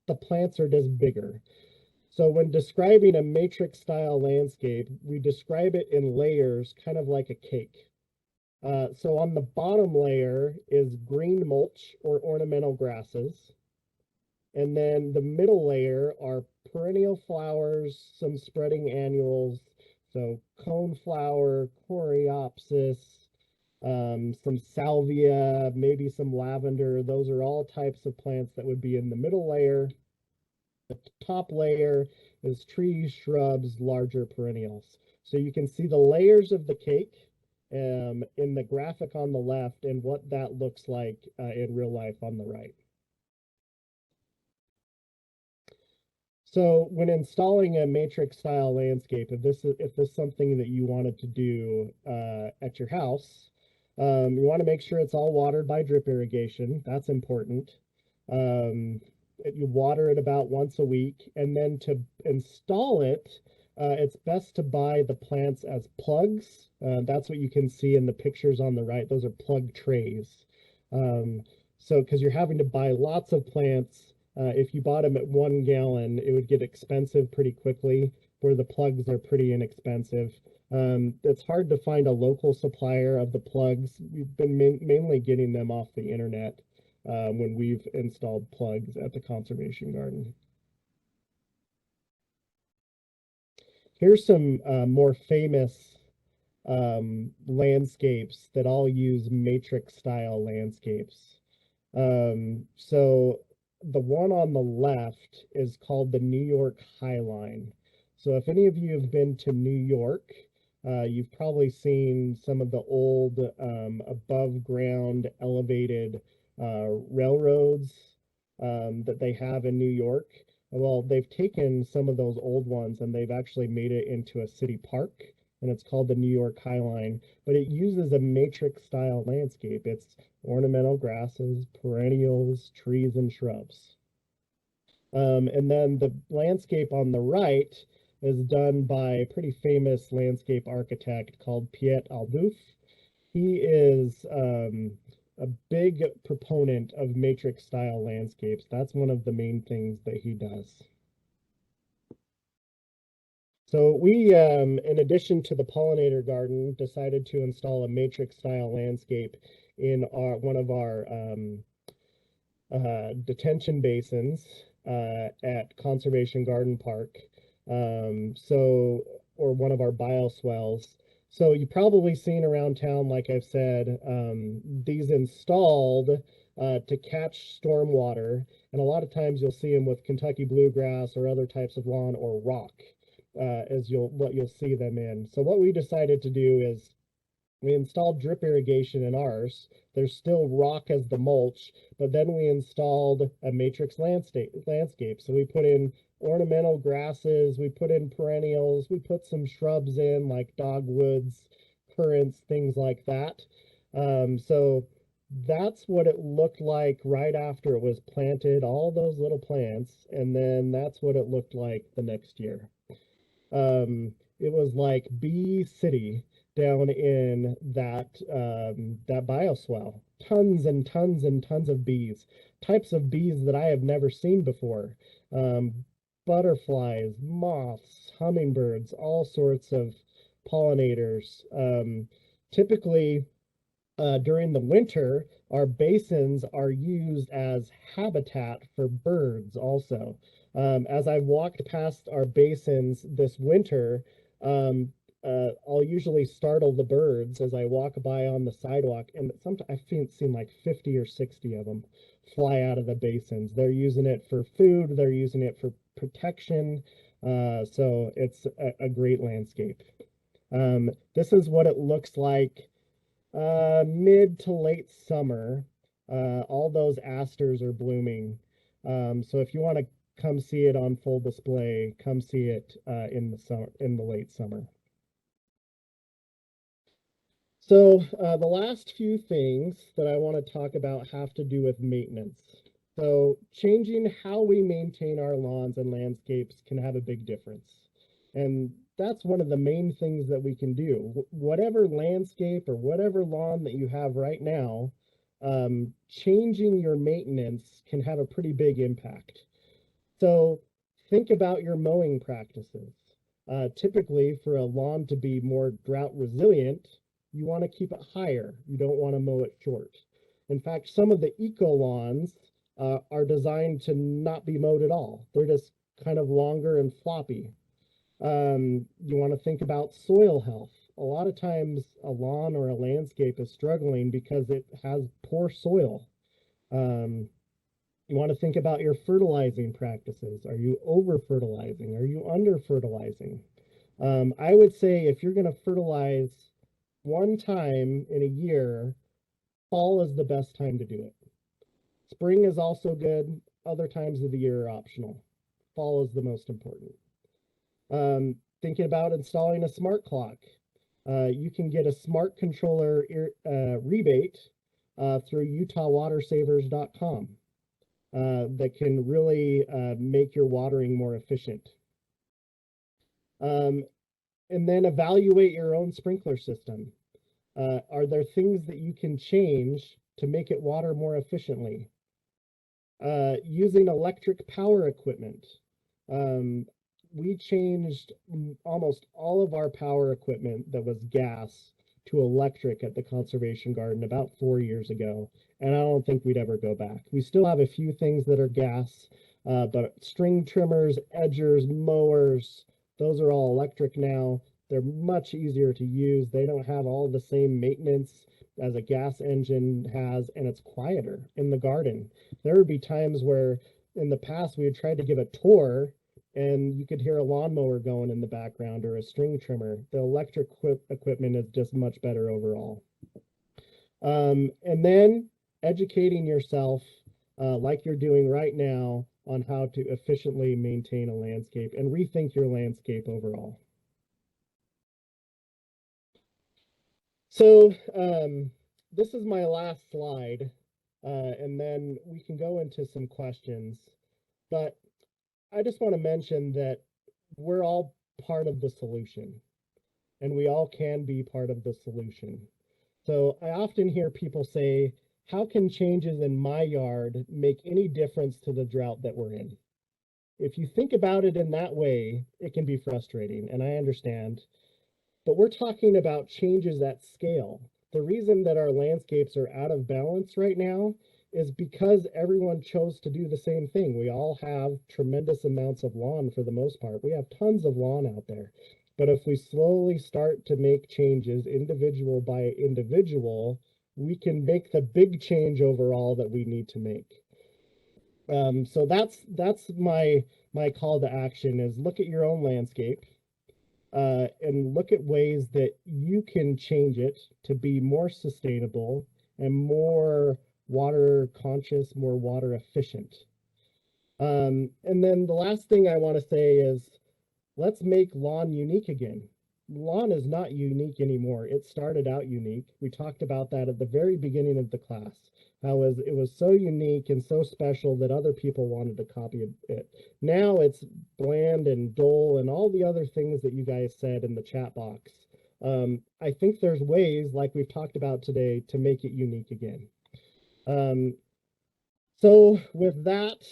The plants are just bigger. So when describing a matrix style landscape, we describe it in layers, kind of like a cake. So on the bottom layer is green mulch or ornamental grasses. And then the middle layer are perennial flowers, some spreading annuals, so coneflower, coreopsis, some salvia, maybe some lavender. Those are all types of plants that would be in the middle layer. The top layer is trees, shrubs, larger perennials. So you can see the layers of the cake in the graphic on the left and what that looks like in real life on the right. So when installing a matrix style landscape, if this is something that you wanted to do at your house, you want to make sure it's all watered by drip irrigation. That's important. You water it about once a week, and then to install it, it's best to buy the plants as plugs. That's what you can see in the pictures on the right. Those are plug trays. So because you're having to buy lots of plants. If you bought them at 1 gallon, it would get expensive pretty quickly, where the plugs are pretty inexpensive. It's hard to find a local supplier of the plugs. We've been mainly getting them off the internet when we've installed plugs at the Conservation Garden. Here's some more famous landscapes that all use matrix style landscapes. So the one on the left is called the New York High Line. So if any of you have been to New York, you've probably seen some of the old above ground elevated railroads that they have in New York. Well, they've taken some of those old ones and they've actually made it into a city park, and it's called the New York High Line, but it uses a matrix style landscape. It's ornamental grasses, perennials, trees, and shrubs. And then the landscape on the right is done by a pretty famous landscape architect called Piet Alduff. He is a big proponent of matrix style landscapes. That's one of the main things that he does. So we, in addition to the pollinator garden, decided to install a matrix style landscape in one of our detention basins at Conservation Garden Park. Or one of our bioswales. So you've probably seen around town, like I've said, these installed to catch stormwater. And a lot of times you'll see them with Kentucky bluegrass or other types of lawn or rock as what you'll see them in. So what we decided to do is we installed drip irrigation in ours. There's still rock as the mulch, but then we installed a matrix landscape. So we put in ornamental grasses, we put in perennials, we put some shrubs in like dogwoods, currants, things like that. So that's what it looked like right after it was planted, all those little plants, and then that's what it looked like the next year. It was like bee city down in that bioswale. Tons and tons and tons of bees, types of bees that I have never seen before. Butterflies, moths, hummingbirds, all sorts of pollinators. Typically, during the winter, our basins are used as habitat for birds also. As I've walked past our basins this winter, I'll usually startle the birds as I walk by on the sidewalk, and sometimes I've seen like 50 or 60 of them fly out of the basins. They're using it for food, they're using it for protection, so it's a great landscape. This is what it looks like mid to late summer. All those asters are blooming. So if you want to come see it on full display, come see it in the summer, in the late summer. So the last few things that I want to talk about have to do with maintenance. So changing how we maintain our lawns and landscapes can have a big difference. And that's one of the main things that we can do. Whatever landscape or whatever lawn that you have right now, changing your maintenance can have a pretty big impact. So think about your mowing practices. Typically, for a lawn to be more drought resilient, you want to keep it higher. You don't want to mow it short. In fact, some of the eco lawns are designed to not be mowed at all. They're just kind of longer and floppy. You want to think about soil health. A lot of times a lawn or a landscape is struggling because it has poor soil. You want to think about your fertilizing practices. Are you over fertilizing? Are you under fertilizing? I would say if you're going to fertilize one time in a year, fall is the best time to do it. Spring is also good. Other times of the year are optional. Fall is the most important. Thinking about installing a smart clock. You can get a smart controller rebate through utahwatersavers.com that can really make your watering more efficient. And then evaluate your own sprinkler system. Are there things that you can change to make it water more efficiently? Using electric power equipment. We changed almost all of our power equipment that was gas to electric at the conservation garden about 4 years ago, and I don't think we'd ever go back. We still have a few things that are gas, but string trimmers, edgers, mowers, those are all electric now. They're much easier to use. They don't have all the same maintenance as a gas engine has, and it's quieter in the garden. There would be times where in the past we had tried to give a tour and you could hear a lawnmower going in the background or a string trimmer. The electric equipment is just much better overall. And then educating yourself like you're doing right now on how to efficiently maintain a landscape and rethink your landscape overall. So this is my last slide, and then we can go into some questions. But I just want to mention that we're all part of the solution, and we all can be part of the solution. So I often hear people say, how can changes in my yard make any difference to the drought that we're in? If you think about it in that way, it can be frustrating, and I understand. But we're talking about changes at scale. The reason that our landscapes are out of balance right now is because everyone chose to do the same thing. We all have tremendous amounts of lawn for the most part. We have tons of lawn out there. But if we slowly start to make changes individual by individual, we can make the big change overall that we need to make. So that's my call to action is look at your own landscape and look at ways that you can change it to be more sustainable and more water conscious, more water efficient. And then the last thing I want to say is let's make lawn unique again. Lawn is not unique anymore. It started out unique. We talked about that at the very beginning of the class. How it was so unique and so special that other people wanted to copy it. Now it's bland and dull and all the other things that you guys said in the chat box. I think there's ways, like we've talked about today, to make it unique again. So with that,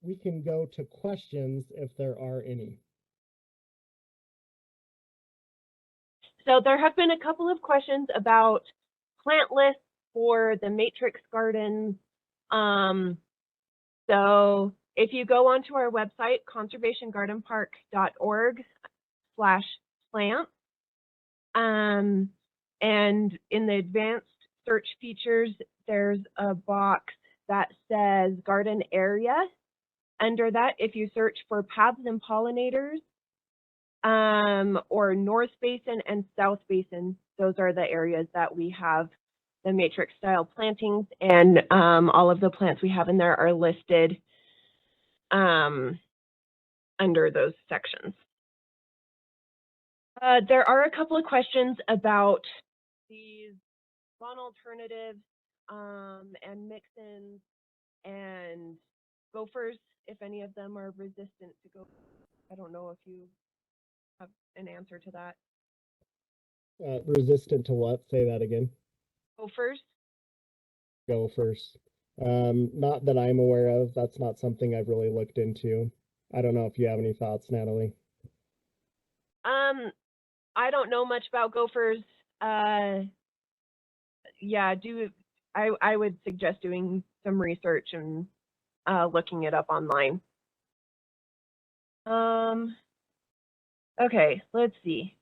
we can go to questions if there are any. So there have been a couple of questions about plant lists for the matrix gardens. So if you go onto our website, conservationgardenpark.org/plants, and in the advanced search features, there's a box that says garden area. Under that, if you search for paths and pollinators, or North Basin and South Basin, those are the areas that we have the matrix style plantings, and all of the plants we have in there are listed under those sections. There are a couple of questions about these lawn alternatives and mix-ins and gophers, if any of them are resistant to gophers. I don't know if you have an answer to that. Resistant to what? Say that again. Gophers. Gophers. Not that I'm aware of. That's not something I've really looked into. I don't know if you have any thoughts, Natalie. I don't know much about gophers. Yeah, I would suggest doing some research and looking it up online. Okay, let's see.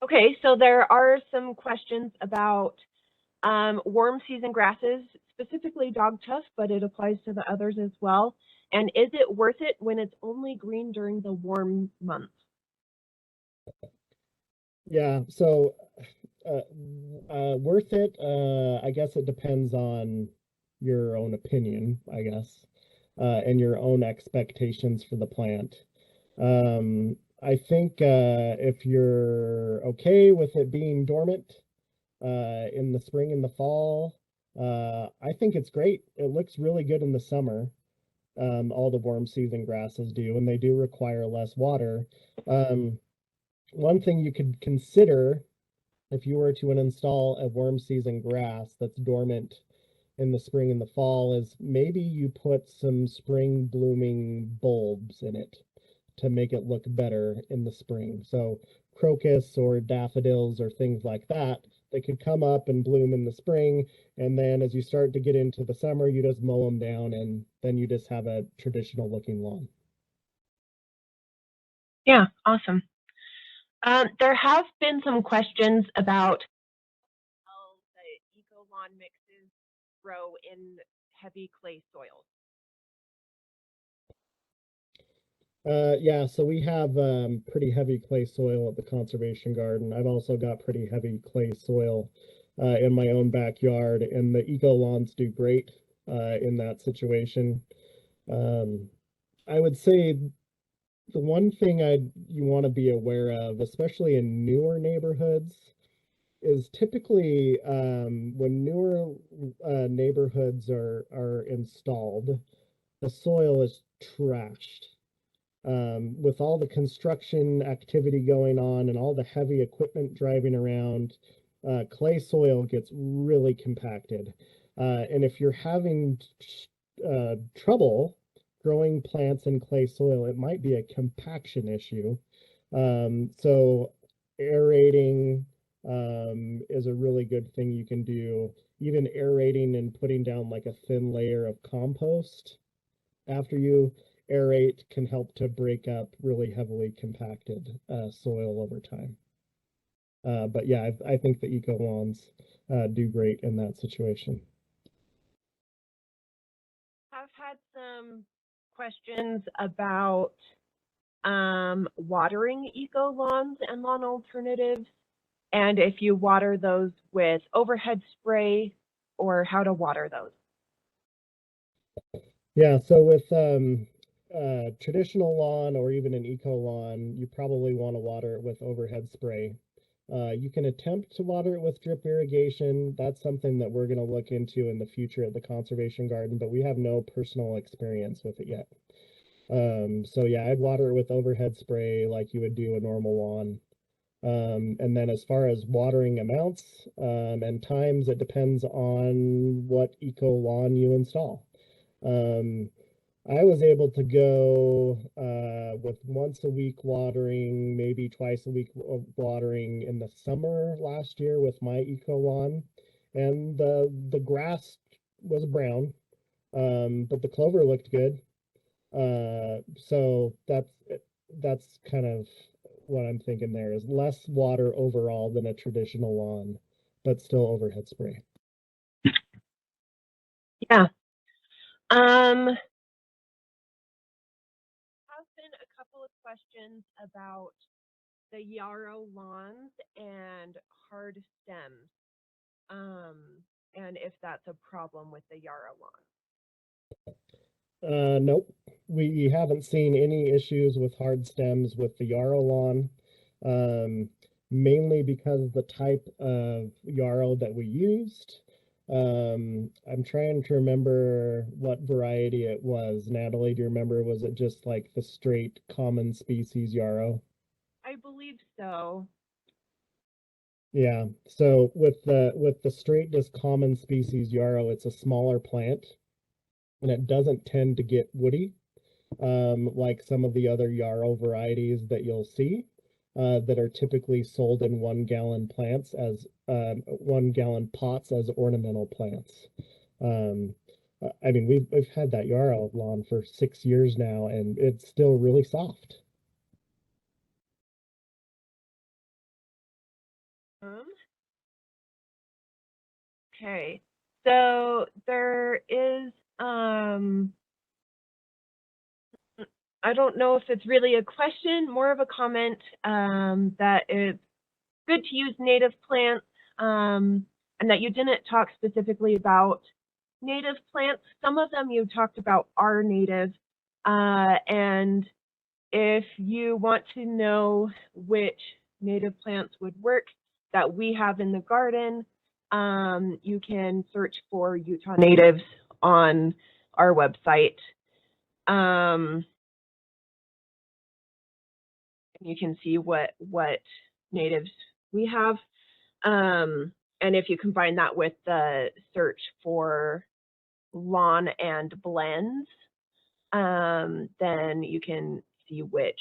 Okay, so there are some questions about warm season grasses, specifically dogtuff, but it applies to the others as well. And is it worth it when it's only green during the warm months? Yeah, so worth it. I guess it depends on your own opinion, I guess, and your own expectations for the plant. I think if you're okay with it being dormant in the spring and the fall, I think it's great. It looks really good in the summer. All the warm season grasses do, and they do require less water. One thing you could consider if you were to install a warm season grass that's dormant in the spring and the fall is maybe you put some spring blooming bulbs in it to make it look better in the spring. So crocus or daffodils or things like that, they could come up and bloom in the spring. And then as you start to get into the summer, you just mow them down and then you just have a traditional looking lawn. Yeah, awesome. There have been some questions about how the eco lawn mixes grow in heavy clay soils. Yeah, so we have pretty heavy clay soil at the conservation garden. I've also got pretty heavy clay soil in my own backyard, and the eco lawns do great in that situation. I would say the one thing you want to be aware of, especially in newer neighborhoods, is typically when newer neighborhoods are installed, the soil is trashed. With all the construction activity going on and all the heavy equipment driving around, clay soil gets really compacted. And if you're having trouble growing plants in clay soil, it might be a compaction issue. So aerating is a really good thing you can do. Even aerating and putting down like a thin layer of compost after you aerate can help to break up really heavily compacted soil over time. But yeah, I think the eco lawns do great in that situation. I've had some questions about watering eco lawns and lawn alternatives, and if you water those with overhead spray or how to water those. Yeah, so with traditional lawn or even an eco lawn, you probably want to water it with overhead spray. You can attempt to water it with drip irrigation. That's something that we're going to look into in the future at the conservation garden, but we have no personal experience with it yet. So yeah, I'd water it with overhead spray like you would do a normal lawn. And then as far as watering amounts and times, it depends on what eco lawn you install. Um, I was able to go with once a week watering, maybe twice a week watering in the summer last year with my eco lawn, and the grass was brown, but the clover looked good. So that's kind of what I'm thinking there is less water overall than a traditional lawn, but still overhead spray. Yeah. Have been a couple of questions about the yarrow lawns and hard stems, um, and if that's a problem with the yarrow lawn. Nope. We haven't seen any issues with hard stems with the yarrow lawn, um, mainly because of the type of yarrow that we used. I'm trying to remember what variety it was. Natalie, do you remember? Was it just like the straight common species yarrow? I believe so. Yeah. So with the straight just common species yarrow, it's a smaller plant and it doesn't tend to get woody. Like some of the other yarrow varieties that you'll see that are typically sold in 1 gallon plants as 1 gallon pots as ornamental plants. Um, I mean, we've had that yarrow lawn for 6 years now, and it's still really soft. Um, okay. So there is I don't know if it's really a question, more of a comment, that it's good to use native plants, and that you didn't talk specifically about native plants. Some of them you talked about are native, and if you want to know which native plants would work that we have in the garden, you can search for Utah natives on our website. You can see what natives we have. And if you combine that with the search for lawn and blends, then you can see which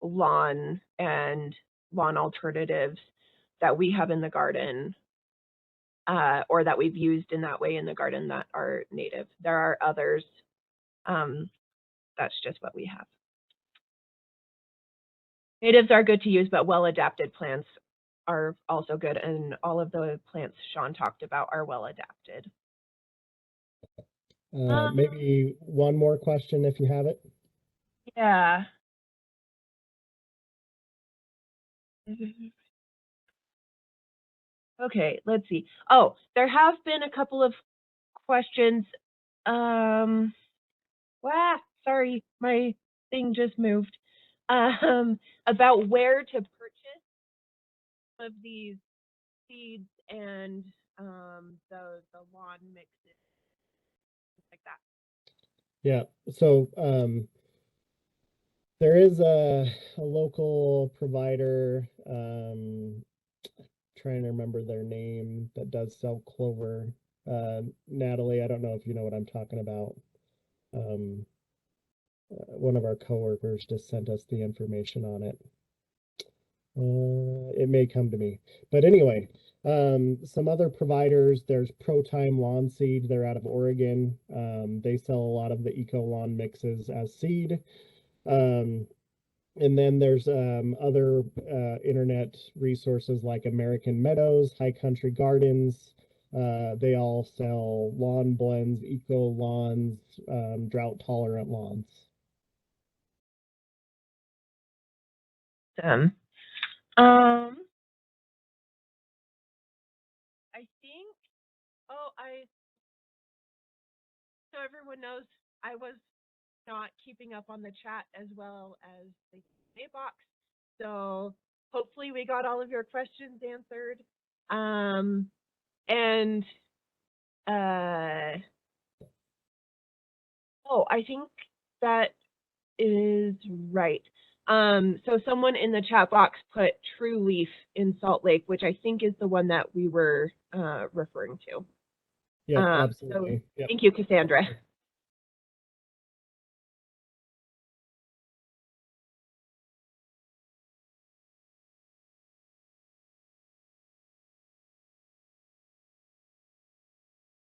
lawn and lawn alternatives that we have in the garden, or that we've used in that way in the garden that are native. There are others. That's just what we have. Natives are good to use, but well-adapted plants are also good, and all of the plants Sean talked about are well-adapted. Maybe one more question if you have it. Yeah. Okay, let's see. Oh, there have been a couple of questions. Sorry, my thing just moved. About where to purchase some of these seeds and the lawn mixes, like that. Yeah. So There is a local provider, trying to remember their name, that does sell clover. Natalie, I don't know if you know what I'm talking about. Um, one of our coworkers just sent us the information on it. It may come to me. But anyway, some other providers, there's ProTime Lawn Seed. They're out of Oregon. They sell a lot of the Eco Lawn mixes as seed. And then there's other internet resources like American Meadows, High Country Gardens. They all sell lawn blends, eco lawns, drought tolerant lawns. I think, so everyone knows I was not keeping up on the chat as well as the Q&A box. So hopefully we got all of your questions answered. I think that is right. So someone in the chat box put True Leaf in Salt Lake, which I think is the one that we were referring to. Yeah, absolutely. So thank you, Cassandra.